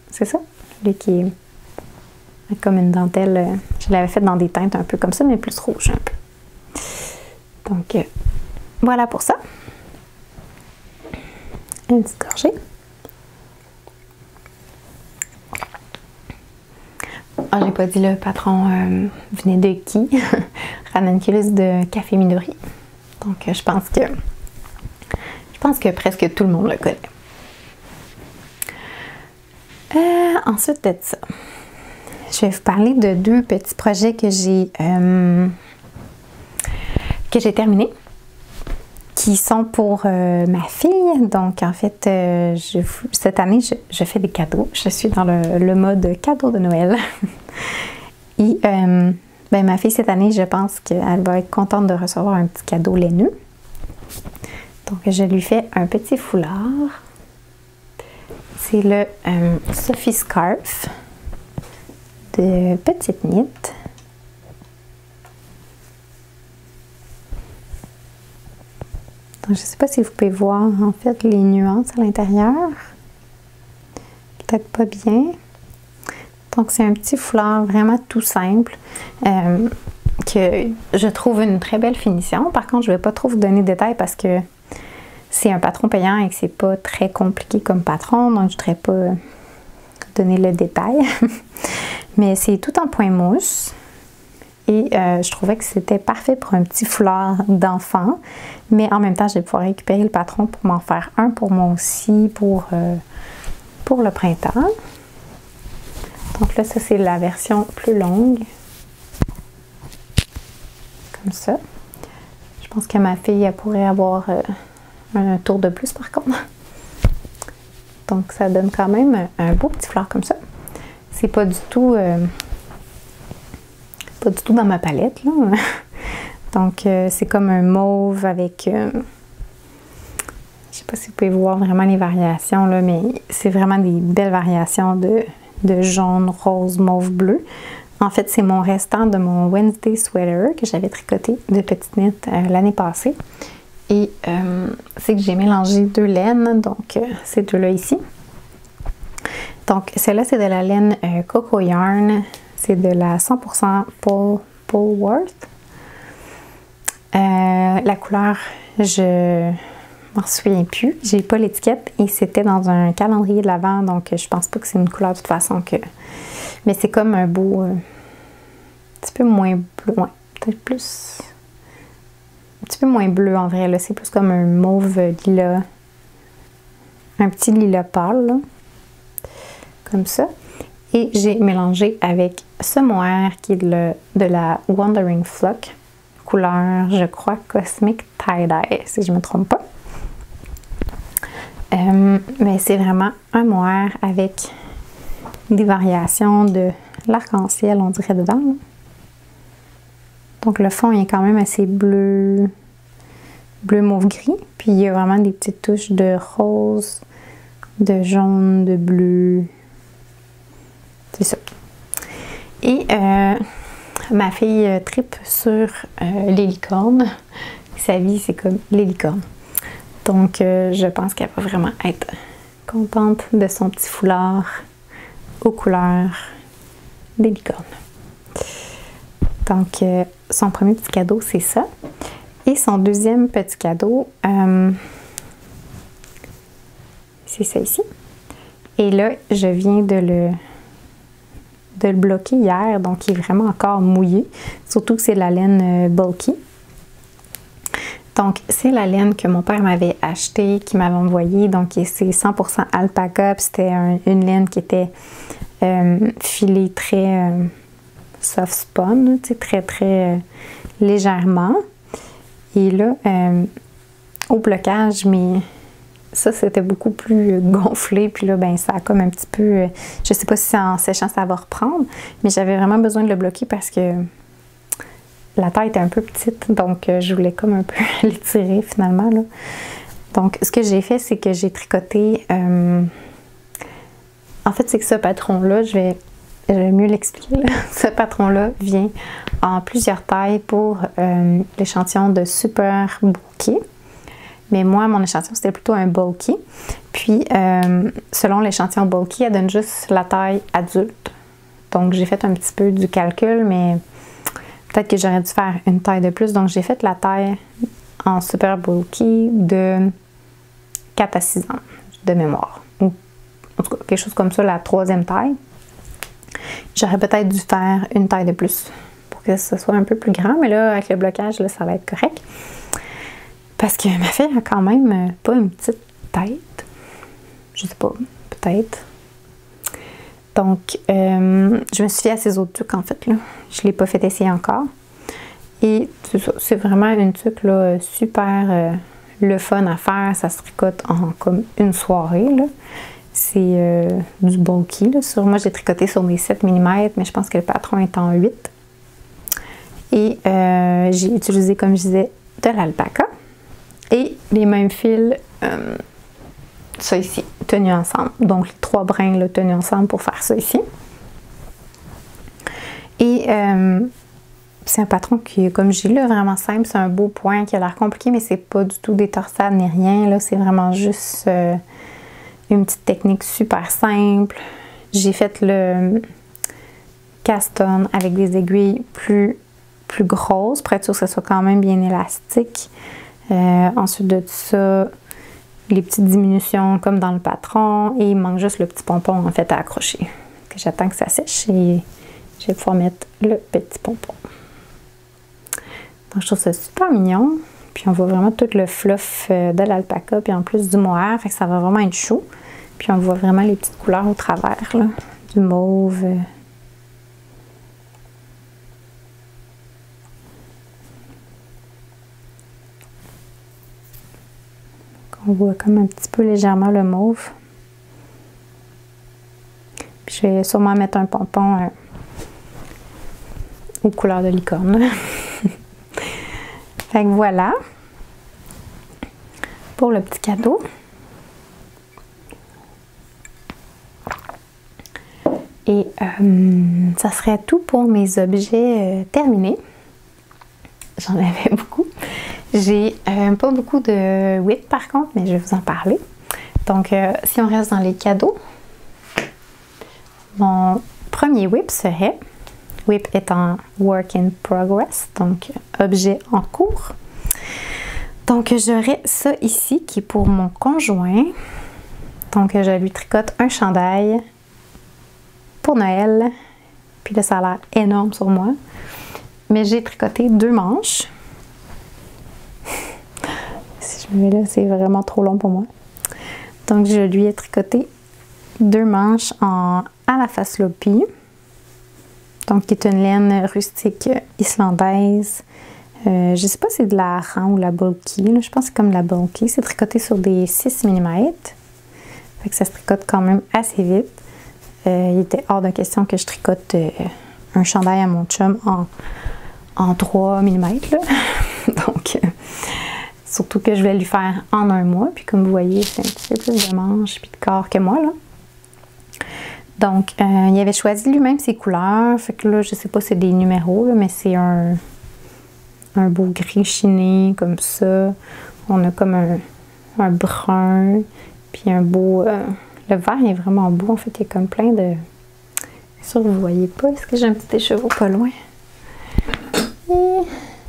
Speaker 1: C'est ça? Lui qui est comme une dentelle. Je l'avais fait dans des teintes un peu comme ça, mais plus rouge un peu. Donc, voilà pour ça. Une petite gorgée. Ah, j'ai pas dit le patron venait de qui? Ranunculus de Café Midori. Donc, je pense que presque tout le monde le connaît. Ensuite de ça, je vais vous parler de deux petits projets que j'ai terminés, qui sont pour ma fille. Donc, en fait, cette année, je fais des cadeaux. Je suis dans le mode cadeau de Noël. Et ma fille, cette année, je pense qu'elle va être contente de recevoir un petit cadeau laineux. Donc, je lui fais un petit foulard. C'est le Sophie Scarf de Petite Knit. Donc, je ne sais pas si vous pouvez voir en fait les nuances à l'intérieur. Peut-être pas bien. Donc, c'est un petit foulard vraiment tout simple que je trouve une très belle finition. Par contre, je ne vais pas trop vous donner de détails parce que c'est un patron payant et que c'est pas très compliqué comme patron. Donc, je ne voudrais pas donner le détail. Mais c'est tout en point mousse. Et je trouvais que c'était parfait pour un petit foulard d'enfant. Mais en même temps, je vais pouvoir récupérer le patron pour m'en faire un pour moi aussi pour le printemps. Donc là, ça c'est la version plus longue. Comme ça. Je pense que ma fille, elle pourrait avoir un tour de plus par contre. Donc ça donne quand même un beau petit foulard comme ça. C'est pas du tout dans ma palette là. Donc c'est comme un mauve avec je sais pas si vous pouvez voir vraiment les variations là, mais c'est vraiment des belles variations de jaune, rose, mauve, bleu. En fait, c'est mon restant de mon Wednesday sweater que j'avais tricoté de Petite Knit l'année passée. Et c'est que j'ai mélangé deux laines, donc ces deux-là ici. Donc, celle-là, c'est de la laine Coco Yarn. C'est de la 100% Polworth. La couleur, je m'en souviens plus. J'ai pas l'étiquette et c'était dans un calendrier de l'Avent, donc je pense pas que c'est une couleur de toute façon que... Mais c'est comme un beau... un petit peu moins bleu, ouais, peut-être plus... Un petit peu moins bleu en vrai, là. C'est plus comme un mauve lilas. Un petit lilas pâle, là. Comme ça. Et j'ai mélangé avec ce mohair qui est de la Wandering Flock. Couleur, je crois, Cosmic Tie-Dye, si je ne me trompe pas. Mais c'est vraiment un mohair avec des variations de l'arc-en-ciel, on dirait, dedans. Là. Donc le fond est quand même assez bleu mauve gris. Puis il y a vraiment des petites touches de rose, de jaune, de bleu. C'est ça. Et ma fille tripe sur les licornes. Sa vie, c'est comme les licornes. Donc, je pense qu'elle va vraiment être contente de son petit foulard aux couleurs des licornes. Donc, son premier petit cadeau, c'est ça. Et son deuxième petit cadeau, c'est ça ici. Et là, je viens de le bloquer hier, donc il est vraiment encore mouillé. Surtout que c'est de la laine bulky. Donc, c'est la laine que mon père m'avait achetée, qui m'avait envoyée. Donc, c'est 100% alpaca. C'était une laine qui était filée très soft spun, très légèrement. Et là, au blocage, mais ça, c'était beaucoup plus gonflé. Puis là, ben ça a comme un petit peu... je sais pas si en séchant, ça va reprendre. Mais j'avais vraiment besoin de le bloquer parce que la taille était un peu petite, donc je voulais comme un peu l'étirer finalement, là. Donc, ce que j'ai fait, c'est que j'ai tricoté... en fait, c'est que ce patron-là, je vais mieux l'expliquer. Ce patron-là vient en plusieurs tailles pour l'échantillon de Super Bulky. Mais moi, mon échantillon, c'était plutôt un bulky. Puis, selon l'échantillon bulky, elle donne juste la taille adulte. Donc, j'ai fait un petit peu du calcul, mais peut-être que j'aurais dû faire une taille de plus. Donc, j'ai fait la taille en Super Bulky de 4 à 6 ans de mémoire. Ou en tout cas, quelque chose comme ça, la 3e taille. J'aurais peut-être dû faire une taille de plus pour que ce soit un peu plus grand. Mais là, avec le blocage, là, ça va être correct. Parce que ma fille a quand même pas une petite tête. Je sais pas, peut-être. Donc, je me suis fiée à ces autres tuques, en fait, là. Je ne l'ai pas fait essayer encore. Et c'est ça, c'est vraiment une tuque, là, super le fun à faire. Ça se tricote en comme une soirée, là. C'est du bulky, là. Moi, j'ai tricoté sur mes 7 mm, mais je pense que le patron est en 8. Et j'ai utilisé, comme je disais, de l'alpaca. Et les mêmes fils, ça ici, tenus ensemble. Donc, les 3 brins là, tenus ensemble pour faire ça ici. Et c'est un patron qui, comme j'ai lu, vraiment simple. C'est un beau point qui a l'air compliqué, mais c'est pas du tout des torsades ni rien. Là, c'est vraiment juste une petite technique super simple. J'ai fait le cast-on avec des aiguilles plus grosses pour être sûr que ça soit quand même bien élastique. Ensuite de ça, les petites diminutions comme dans le patron, et il manque juste le petit pompon en fait à accrocher. Que j'attends que ça sèche et je vais pouvoir mettre le petit pompon. Donc je trouve ça super mignon. Puis on voit vraiment tout le fluff de l'alpaca, puis en plus du mohair, fait que ça va vraiment être chaud. Puis on voit vraiment les petites couleurs au travers, là, du mauve. On voit comme un petit peu légèrement le mauve. Puis je vais sûrement mettre un pompon aux couleurs de licorne. Fait que voilà pour le petit cadeau. Et ça serait tout pour mes objets terminés. J'en avais beaucoup. J'ai pas beaucoup de whip par contre, mais je vais vous en parler. Donc, si on reste dans les cadeaux, mon premier whip serait, whip étant work in progress, donc objet en cours. Donc, j'aurais ça ici qui est pour mon conjoint. Donc, je lui tricote un chandail pour Noël. Puis là, ça a l'air énorme sur moi. Mais j'ai tricoté 2 manches. Si je me mets là, c'est vraiment trop long pour moi. Donc, je lui ai tricoté 2 manches à la Faslopi. Donc, qui est une laine rustique islandaise. Je ne sais pas si c'est de la Ran ou la Bulky. Je pense que c'est comme la Bulky. C'est tricoté sur des 6 mm. Fait que ça se tricote quand même assez vite. Il était hors de question que je tricote un chandail à mon chum en 3 mm. Donc, surtout que je vais lui faire en 1 mois. Puis comme vous voyez, c'est un petit peu plus de manches et de corps que moi, là. Donc, il avait choisi lui-même ses couleurs. Fait que là, je sais pas si c'est des numéros, là, mais c'est un beau gris chiné comme ça. On a comme un brun. Puis un beau... le vert, il est vraiment beau. En fait, il y a comme plein de... C'est sûr que vous ne voyez pas. Est-ce que j'ai un petit écheveau pas loin? Et...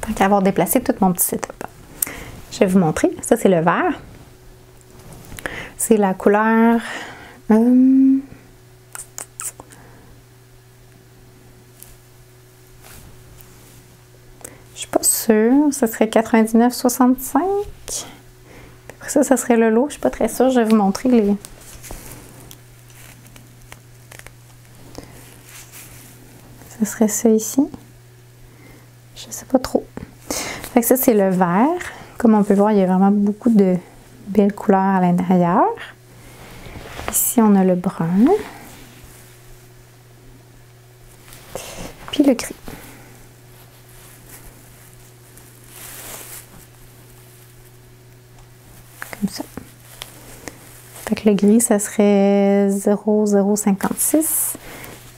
Speaker 1: Tant qu'à avoir déplacé tout mon petit setup. Je vais vous montrer. Ça, c'est le vert. C'est la couleur... Je suis pas sûre. Ça serait 99,65. Après ça, ça serait le lot. Je suis pas très sûre. Je vais vous montrer les... Ce serait ça ici. Je sais pas trop. Fait que ça, c'est le vert. Comme on peut voir, il y a vraiment beaucoup de belles couleurs à l'intérieur. Ici, on a le brun. Puis le gris. Donc, le gris, ça serait 0,056.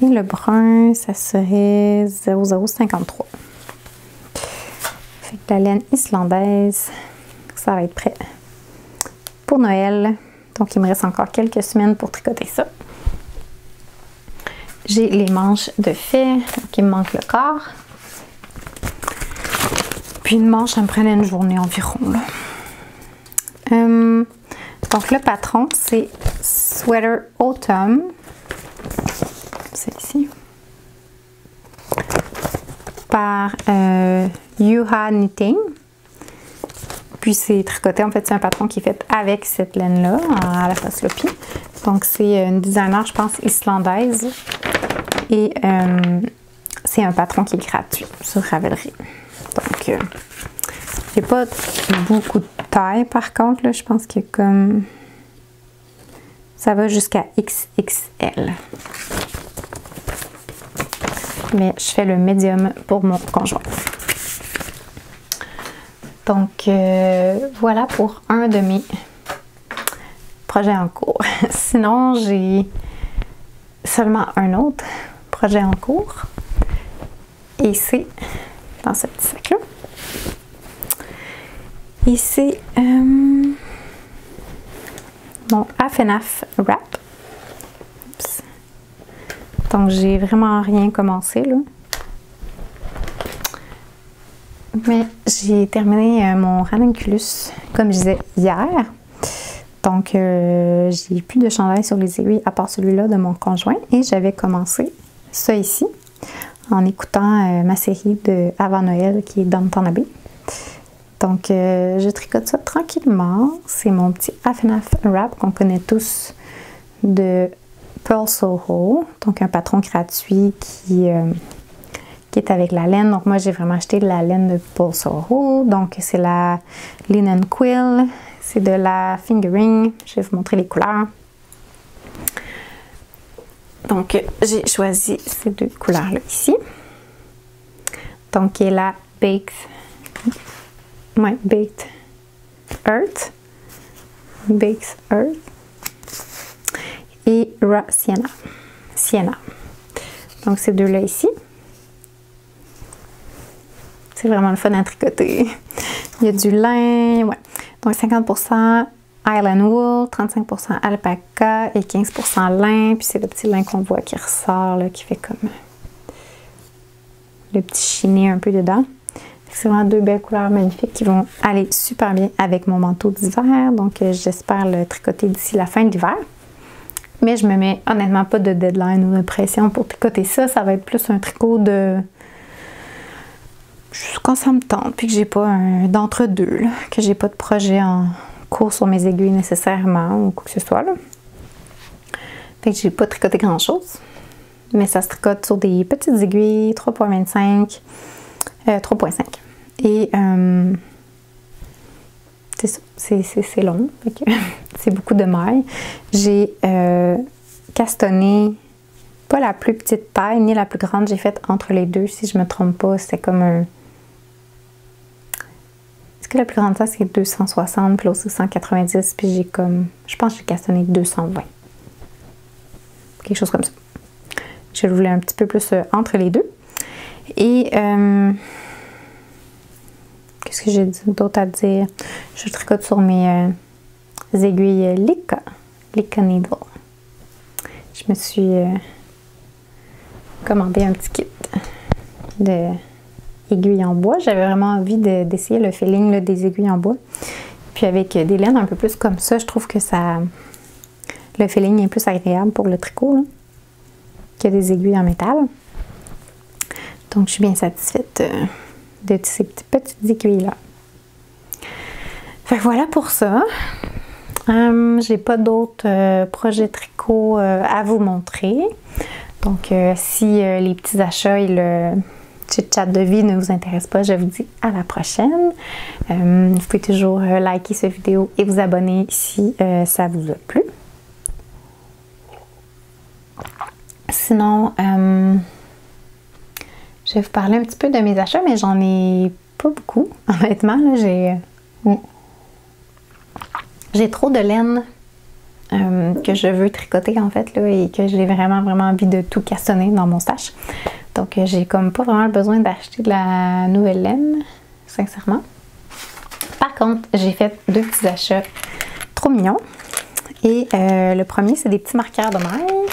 Speaker 1: Et le brun, ça serait 0,053. Fait que la laine islandaise, ça va être prêt pour Noël. Donc, il me reste encore quelques semaines pour tricoter ça. J'ai les manches de fait, donc il me manque le corps. Puis une manche, ça me prenait une journée environ. Là. Donc le patron, c'est Sweater Autumn. C'est ici. Par Yuha Knitting. Puis c'est tricoté, en fait, c'est un patron qui est fait avec cette laine-là, à la face Lopi. Donc c'est une designer, je pense, islandaise. Et c'est un patron qui est gratuit sur Ravelry. Donc, j'ai pas beaucoup de taille par contre. Là, je pense que comme ça va jusqu'à XXL. Mais je fais le médium pour mon conjoint. Donc, voilà pour un de mes projets en cours. Sinon, j'ai seulement un autre projet en cours. Et c'est dans ce petit sac-là. Et c'est mon Afenaf Wrap. Oups. Donc, j'ai vraiment rien commencé, là. Mais j'ai terminé mon ranunculus, comme je disais hier. Donc, j'ai plus de chandail sur les aiguilles à part celui-là de mon conjoint. Et j'avais commencé ça ici en écoutant ma série de Avant Noël qui est Downton Abbey. Donc, je tricote ça tranquillement. C'est mon petit Afenaf Wrap qu'on connaît tous de Pearl Soho. Donc, un patron gratuit qui est avec la laine. Donc, moi, j'ai vraiment acheté de la laine de Pearl Soho. Donc, c'est la Linen Quill. C'est de la Fingering. Je vais vous montrer les couleurs. Donc, j'ai choisi ces deux couleurs-là ici. Donc, qui est la Baked Earth. Baked Earth. Et Raw Sienna. Donc, ces deux-là ici. C'est vraiment le fun à tricoter. Il y a du lin, ouais. Donc 50% Island Wool, 35% alpaca et 15% lin. Puis c'est le petit lin qu'on voit qui ressort, là, qui fait comme le petit chiné un peu dedans. C'est vraiment deux belles couleurs magnifiques qui vont aller super bien avec mon manteau d'hiver. Donc j'espère le tricoter d'ici la fin de l'hiver. Mais je me mets honnêtement pas de deadline ou de pression pour tricoter ça. Ça va être plus un tricot de... quand ça me tente, puis que j'ai pas d'entre-deux, que j'ai pas de projet en cours sur mes aiguilles nécessairement ou quoi que ce soit. Là. Fait que j'ai pas tricoté grand chose. Mais ça se tricote sur des petites aiguilles 3.25, 3.5. Et c'est ça, c'est long. C'est beaucoup de mailles. J'ai castonné pas la plus petite taille ni la plus grande. J'ai fait entre les deux, si je me trompe pas. C'était comme un... Est-ce que la plus grande taille c'est 260, puis l'autre c'est 190, puis j'ai comme... Je pense que j'ai castonné 220. Quelque chose comme ça. Je le voulais un petit peu plus entre les deux. Et... qu'est-ce que j'ai d'autre à dire? Je tricote sur mes aiguilles Leica Needle. Je me suis commandé un petit kit de aiguilles en bois. J'avais vraiment envie d'essayer le feeling là, des aiguilles en bois. Puis avec des laines un peu plus comme ça, je trouve que ça le feeling est plus agréable pour le tricot là, que des aiguilles en métal. Donc je suis bien satisfaite de ces petites aiguilles-là. Fait que voilà pour ça. J'ai pas d'autres projets tricot à vous montrer. Donc, si les petits achats et le chit-chat de vie ne vous intéressent pas, je vous dis à la prochaine. Vous pouvez toujours liker cette vidéo et vous abonner si ça vous a plu. Sinon, je vais vous parler un petit peu de mes achats, mais j'en ai pas beaucoup, honnêtement. J'ai trop de laine que je veux tricoter en fait là, et que j'ai vraiment envie de tout cassonner dans mon stash. Donc j'ai comme pas vraiment besoin d'acheter de la nouvelle laine, sincèrement. Par contre, j'ai fait 2 petits achats trop mignons. Et le premier, c'est des petits marqueurs de maille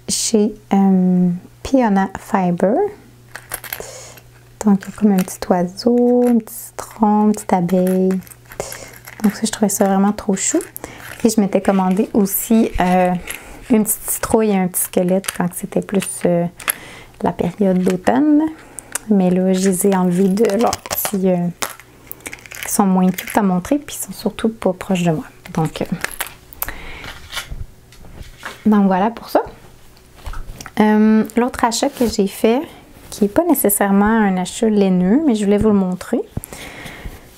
Speaker 1: chez Piona Fiber. Donc, il y a comme un petit oiseau, un petit citron, une petite abeille. Donc ça, je trouvais ça vraiment trop chou. Et je m'étais commandé aussi une petite citrouille et un petit squelette quand c'était plus la période d'automne. Mais là, je les ai enlevés de genre petits... qui sont moins cute à montrer, puis ils sont surtout pas proches de moi. Donc voilà pour ça. L'autre achat que j'ai fait, qui n'est pas nécessairement un achat laineux, mais je voulais vous le montrer.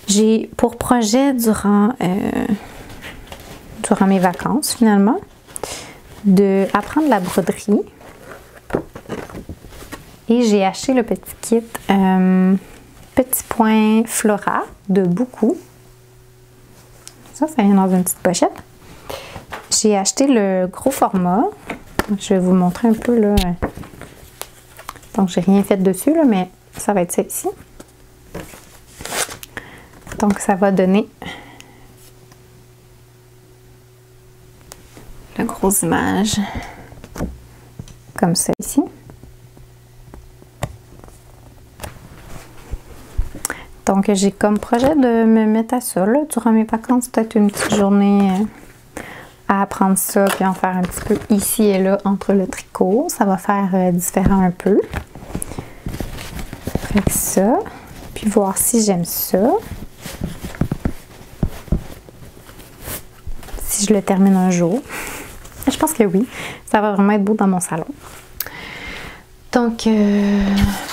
Speaker 1: J'ai pour projet durant mes vacances finalement d'apprendre la broderie. Et j'ai acheté le petit kit Petit Point Flora de Beaucoup. Ça vient dans une petite pochette. J'ai acheté le gros format. Je vais vous montrer un peu là. Donc j'ai rien fait dessus là, mais ça va être ça ici. Donc ça va donner la grosse image comme ça ici. Donc j'ai comme projet de me mettre à ça là, durant mes vacances, peut-être une petite journée à apprendre ça puis en faire un petit peu ici et là entre le tricot. Ça va faire différent un peu. Avec ça, puis voir si j'aime ça. Si je le termine un jour. Je pense que oui, ça va vraiment être beau dans mon salon. Donc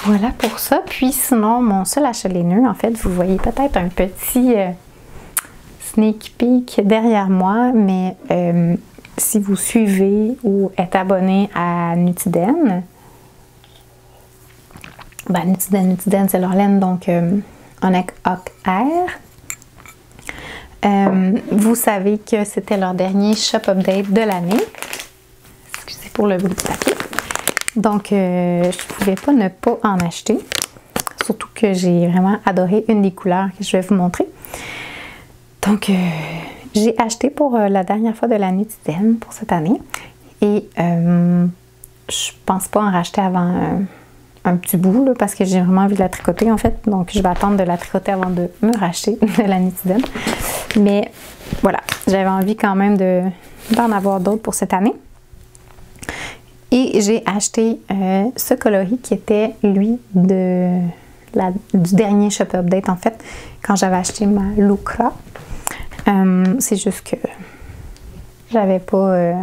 Speaker 1: voilà pour ça. Puis sinon, mon seul achat laineux, en fait, vous voyez peut-être un petit sneak peek derrière moi, mais si vous suivez ou êtes abonné à Nutiden, Nutiden c'est leur laine, donc Onyx Hawk Air. Vous savez que c'était leur dernier shop update de l'année. Excusez pour le bruit de papier. Donc, je ne pouvais pas ne pas en acheter. Surtout que j'ai vraiment adoré une des couleurs que je vais vous montrer. Donc, j'ai acheté pour la dernière fois de la Nutiden pour cette année. Et je pense pas en racheter avant un petit bout, là, parce que j'ai vraiment envie de la tricoter en fait. Donc, je vais attendre de la tricoter avant de me racheter de la Nutiden. Mais voilà, j'avais envie quand même d'en avoir d'autres pour cette année. Et j'ai acheté ce coloris qui était, lui, du dernier Shop Update, en fait, quand j'avais acheté ma Lucra. C'est juste que j'avais pas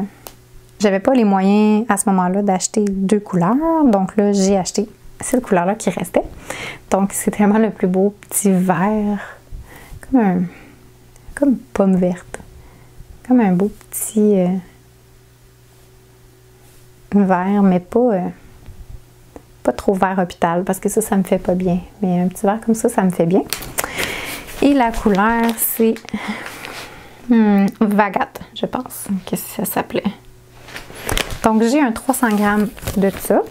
Speaker 1: les moyens à ce moment-là d'acheter 2 couleurs. Donc là, j'ai acheté cette couleur-là qui restait. Donc, c'est vraiment le plus beau petit vert, comme pomme verte. Comme un beau petit... vert, mais pas trop vert hôpital, parce que ça me fait pas bien. Mais un petit vert comme ça me fait bien. Et la couleur, c'est Vagat, je pense. Qu'est-ce que ça s'appelait? Donc, j'ai un 300 grammes de ça.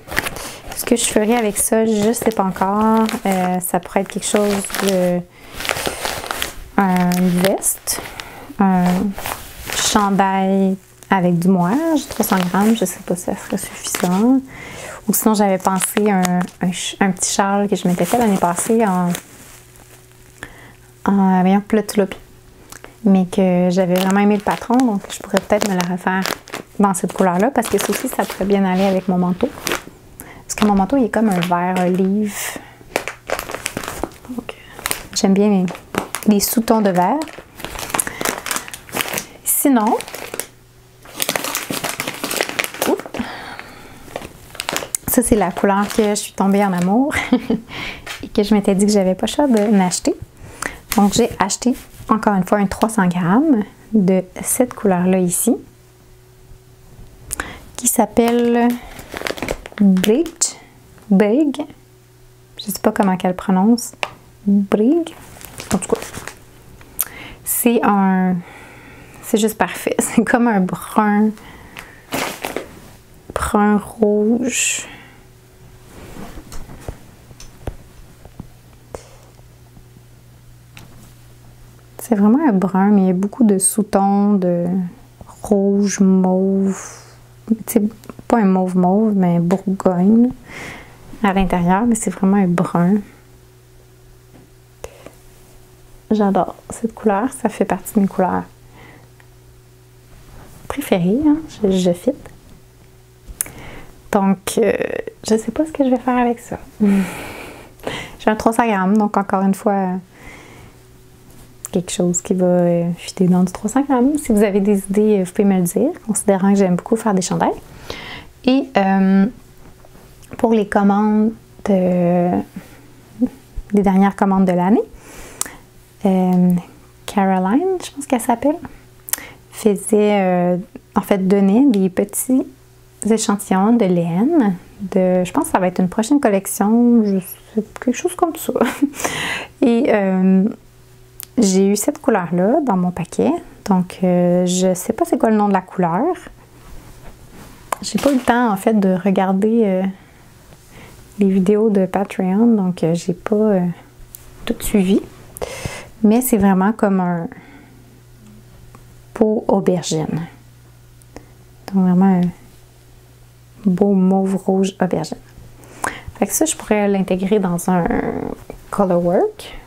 Speaker 1: Ce que je ferai avec ça, je sais pas encore. Ça pourrait être quelque chose de... une veste, un chandail avec du moire, 300 grammes, je sais pas si ça serait suffisant. Ou sinon, j'avais pensé un petit châle que je m'étais fait l'année passée en plutlopi. Mais que j'avais vraiment aimé le patron, donc je pourrais peut-être me la refaire dans cette couleur-là, parce que ça aussi, ça pourrait bien aller avec mon manteau. Parce que mon manteau, il est comme un vert olive. Donc, j'aime bien les sous-tons de vert. Sinon, ça, c'est la couleur que je suis tombée en amour et que je m'étais dit que j'avais pas le choix de l'acheter. Donc, j'ai acheté, encore une fois, un 300 grammes de cette couleur-là ici, qui s'appelle Brig. Je sais pas comment qu'elle prononce. Brig. En tout cas, c'est un c'est juste parfait. C'est comme un brun rouge. C'est vraiment un brun, mais il y a beaucoup de sous-tons de rouge, mauve. C'est pas un mauve, mais un bourgogne à l'intérieur, mais c'est vraiment un brun. J'adore cette couleur, ça fait partie de mes couleurs préférées, hein? Je fit. Donc, je sais pas ce que je vais faire avec ça. J'ai un 300 grammes, donc encore une fois, quelque chose qui va fitter dans du 300 grammes. Si vous avez des idées, vous pouvez me le dire, considérant que j'aime beaucoup faire des chandails. Et pour les commandes, des dernières commandes de l'année, Caroline, je pense qu'elle s'appelle, donnait des petits échantillons de laine. Je pense que ça va être une prochaine collection, quelque chose comme ça. Et j'ai eu cette couleur-là dans mon paquet. Donc, je sais pas c'est quoi le nom de la couleur. J'ai pas eu le temps, en fait, de regarder les vidéos de Patreon. Donc, j'ai pas tout suivi. Mais c'est vraiment comme un peau aubergine. Donc, vraiment un beau mauve rouge aubergine. Fait que ça, je pourrais l'intégrer dans un color work.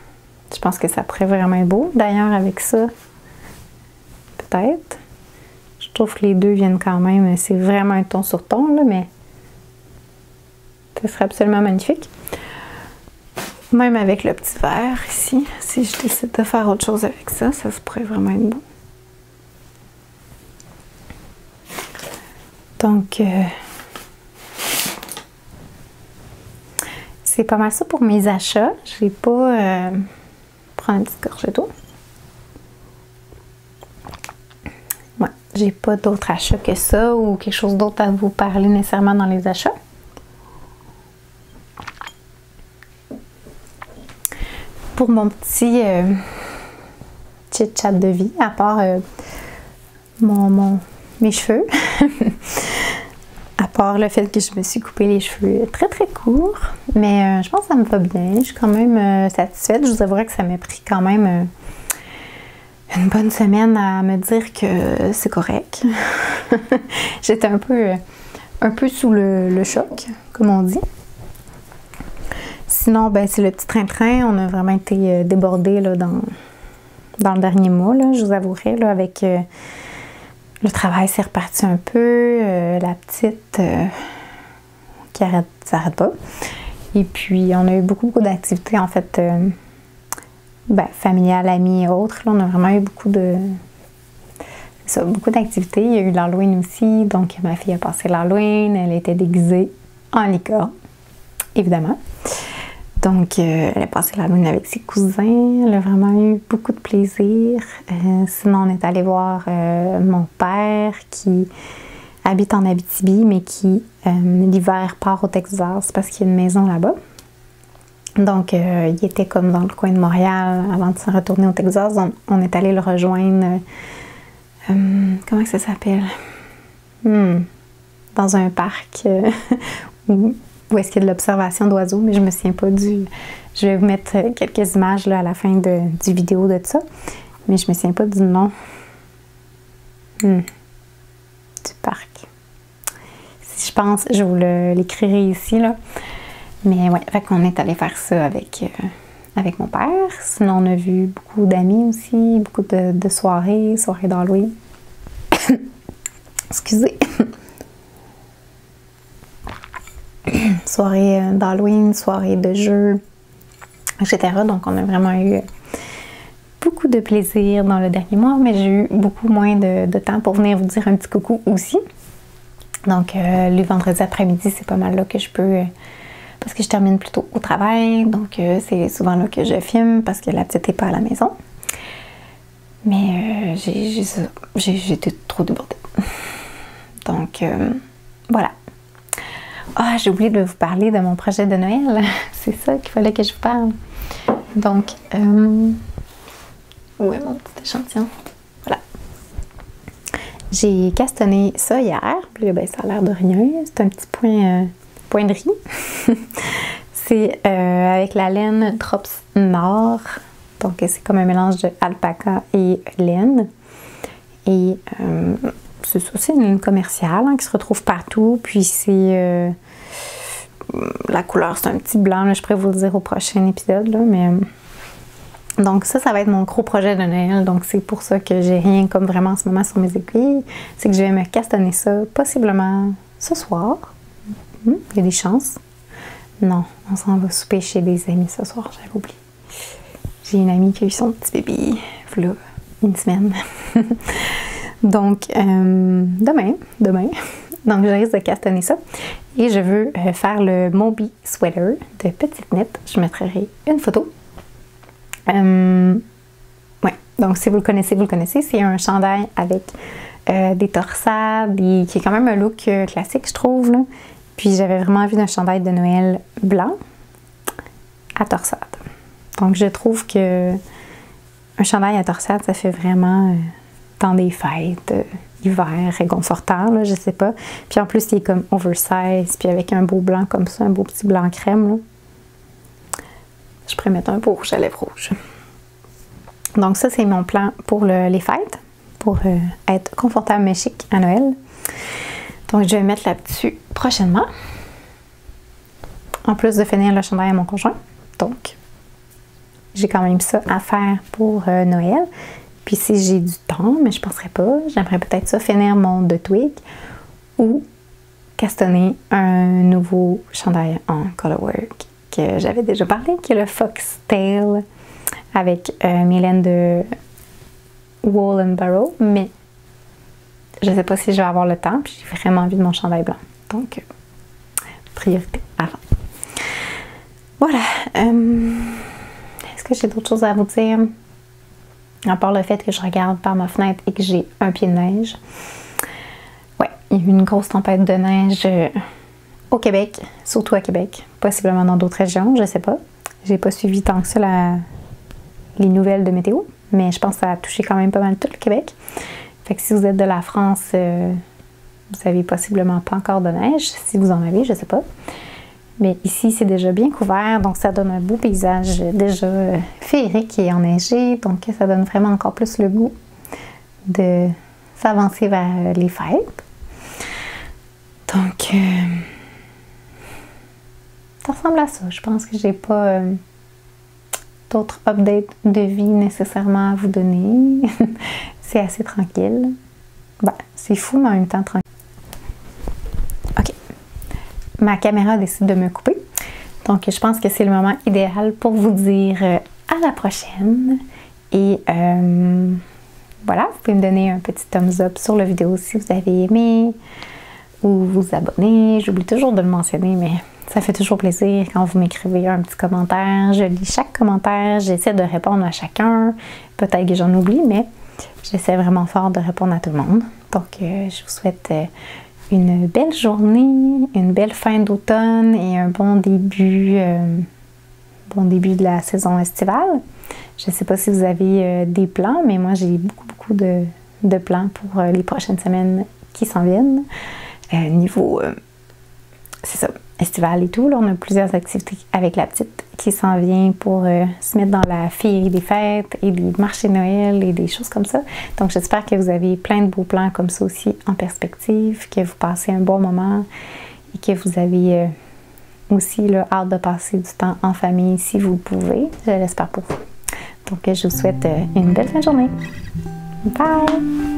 Speaker 1: Je pense que ça pourrait vraiment être beau. D'ailleurs, avec ça, peut-être. Je trouve que les deux viennent quand même. C'est vraiment un ton sur ton, là, mais ce serait absolument magnifique. Même avec le petit vert ici, si je décide de faire autre chose avec ça, ça se pourrait vraiment être beau. Donc, c'est pas mal ça pour mes achats. Je vais pas prendre une petite gorgée d'eau. Ouais, j'ai pas d'autres achats que ça ou quelque chose d'autre à vous parler nécessairement dans les achats. Pour mon petit chit-chat de vie, à part mes cheveux, à part le fait que je me suis coupé les cheveux très très courts, mais je pense que ça me va bien, je suis quand même satisfaite. Je vous avouerai que ça m'a pris quand même une bonne semaine à me dire que c'est correct. J'étais un peu sous le choc, comme on dit. Sinon, ben, c'est le petit train-train. On a vraiment été débordés là, dans le dernier mois, là, je vous avouerai, là, avec le travail, c'est reparti un peu. La petite qui s'arrête pas. Et puis, on a eu beaucoup d'activités, en fait, familiales, amis et autres. Là, on a vraiment eu beaucoup d'activités. Il y a eu l'Halloween aussi. Donc, ma fille a passé l'Halloween. Elle était déguisée en licorne, évidemment. Donc, elle a passé l'Halloween avec ses cousins. Elle a vraiment eu beaucoup de plaisir. Sinon, on est allé voir mon père qui habite en Abitibi, mais qui, l'hiver, part au Texas parce qu'il y a une maison là-bas. Donc, il était comme dans le coin de Montréal avant de se retourner au Texas. On est allé le rejoindre. Comment ça s'appelle? Dans un parc où est-ce qu'il y a de l'observation d'oiseaux, mais je me souviens pas du... Je vais vous mettre quelques images là, à la fin du vidéo de ça, mais je me souviens pas du nom du parc. Si je pense, je vous l'écrirai ici, là. Mais ouais, fait qu'on est allé faire ça avec mon père. Sinon, on a vu beaucoup d'amis aussi, beaucoup de soirées d'Halloween. Excusez. Soirée d'Halloween, soirée de jeux, etc. Donc, on a vraiment eu beaucoup de plaisir dans le dernier mois, mais j'ai eu beaucoup moins de temps pour venir vous dire un petit coucou aussi. Donc, le vendredi après-midi, c'est pas mal là que je peux... parce que je termine plus tôt au travail, donc c'est souvent là que je filme parce que la petite n'est pas à la maison. Mais j'ai été trop débordée. Donc, voilà. Ah, j'ai oublié de vous parler de mon projet de Noël. C'est ça qu'il fallait que je vous parle. Donc, où est mon petit échantillon? Voilà. J'ai castané ça hier, puis là, ben, ça a l'air de rien, c'est un petit point de riz. C'est avec la laine Drops Nord, donc c'est comme un mélange de alpaca et laine. Et c'est ça, c'est une ligne commerciale qui se retrouve partout, puis c'est... la couleur, c'est un petit blanc, là, je pourrais vous le dire au prochain épisode, là, mais... Donc ça va être mon gros projet de Noël, donc c'est pour ça que j'ai rien comme vraiment en ce moment sur mes aiguilles. C'est que je vais me castaner ça possiblement ce soir. Il y a des chances. Non, on s'en va souper chez des amis ce soir, j'avais oublié. J'ai une amie qui a eu son petit bébé, voilà, une semaine. Donc, demain, donc je risque de castaner ça. Et je veux faire le Moby Sweater de Petite Knit. Je mettrai une photo. Ouais, donc si vous le connaissez, vous le connaissez. C'est un chandail avec des torsades, qui est quand même un look classique, je trouve, là. Puis j'avais vraiment envie d'un chandail de Noël blanc à torsade. Donc je trouve que un chandail à torsade, ça fait vraiment dans des fêtes, hiver, réconfortant, là, je sais pas. Puis en plus, il est comme oversize, puis avec un beau blanc comme ça, un beau petit blanc crème, là. Je pourrais mettre un beau rouge à lèvres rouge. Donc ça, c'est mon plan pour les fêtes, pour être confortable mais chic à Noël. Donc je vais mettre là-dessus prochainement. En plus de finir le chandail à mon conjoint. Donc, j'ai quand même ça à faire pour Noël. Puis si j'ai du temps, mais je ne penserais pas, j'aimerais peut-être ça finir mon de twig ou castonner un nouveau chandail en colorwork que j'avais déjà parlé, qui est le Foxtail avec mes laines de Wool & Barrow, mais je ne sais pas si je vais avoir le temps, puis j'ai vraiment envie de mon chandail blanc. Donc, priorité avant. Voilà. Est-ce que j'ai d'autres choses à vous dire? À part le fait que je regarde par ma fenêtre et que j'ai un pied de neige. Ouais, il y a eu une grosse tempête de neige au Québec, surtout à Québec, possiblement dans d'autres régions, je sais pas. J'ai pas suivi tant que ça les nouvelles de météo, mais je pense que ça a touché quand même pas mal tout le Québec. Fait que si vous êtes de la France, vous avez possiblement pas encore de neige, si vous en avez, je sais pas. Mais ici, c'est déjà bien couvert, donc ça donne un beau paysage déjà féerique et enneigé, donc ça donne vraiment encore plus le goût de s'avancer vers les fêtes. Donc, ça ressemble à ça. Je pense que j'ai pas d'autres updates de vie nécessairement à vous donner. C'est assez tranquille. Ben, c'est fou, mais en même temps tranquille. OK. Ma caméra décide de me couper. Donc, je pense que c'est le moment idéal pour vous dire à la prochaine. Et voilà, vous pouvez me donner un petit thumbs up sur la vidéo si vous avez aimé. Ou vous abonner. J'oublie toujours de le mentionner, mais ça fait toujours plaisir quand vous m'écrivez un petit commentaire. Je lis chaque commentaire, j'essaie de répondre à chacun. Peut-être que j'en oublie, mais j'essaie vraiment fort de répondre à tout le monde. Donc, je vous souhaite une belle journée, une belle fin d'automne et un bon début de la saison estivale. Je ne sais pas si vous avez des plans, mais moi, j'ai beaucoup de plans pour les prochaines semaines qui s'en viennent. Niveau, c'est ça, estival et tout. Là, on a plusieurs activités avec la petite qui s'en vient pour se mettre dans la féerie des fêtes et des marchés de Noël et des choses comme ça. Donc, j'espère que vous avez plein de beaux plans comme ça aussi en perspective, que vous passez un bon moment et que vous avez aussi là, hâte de passer du temps en famille si vous le pouvez. Je l'espère pour vous. Donc, je vous souhaite une belle fin de journée. Bye!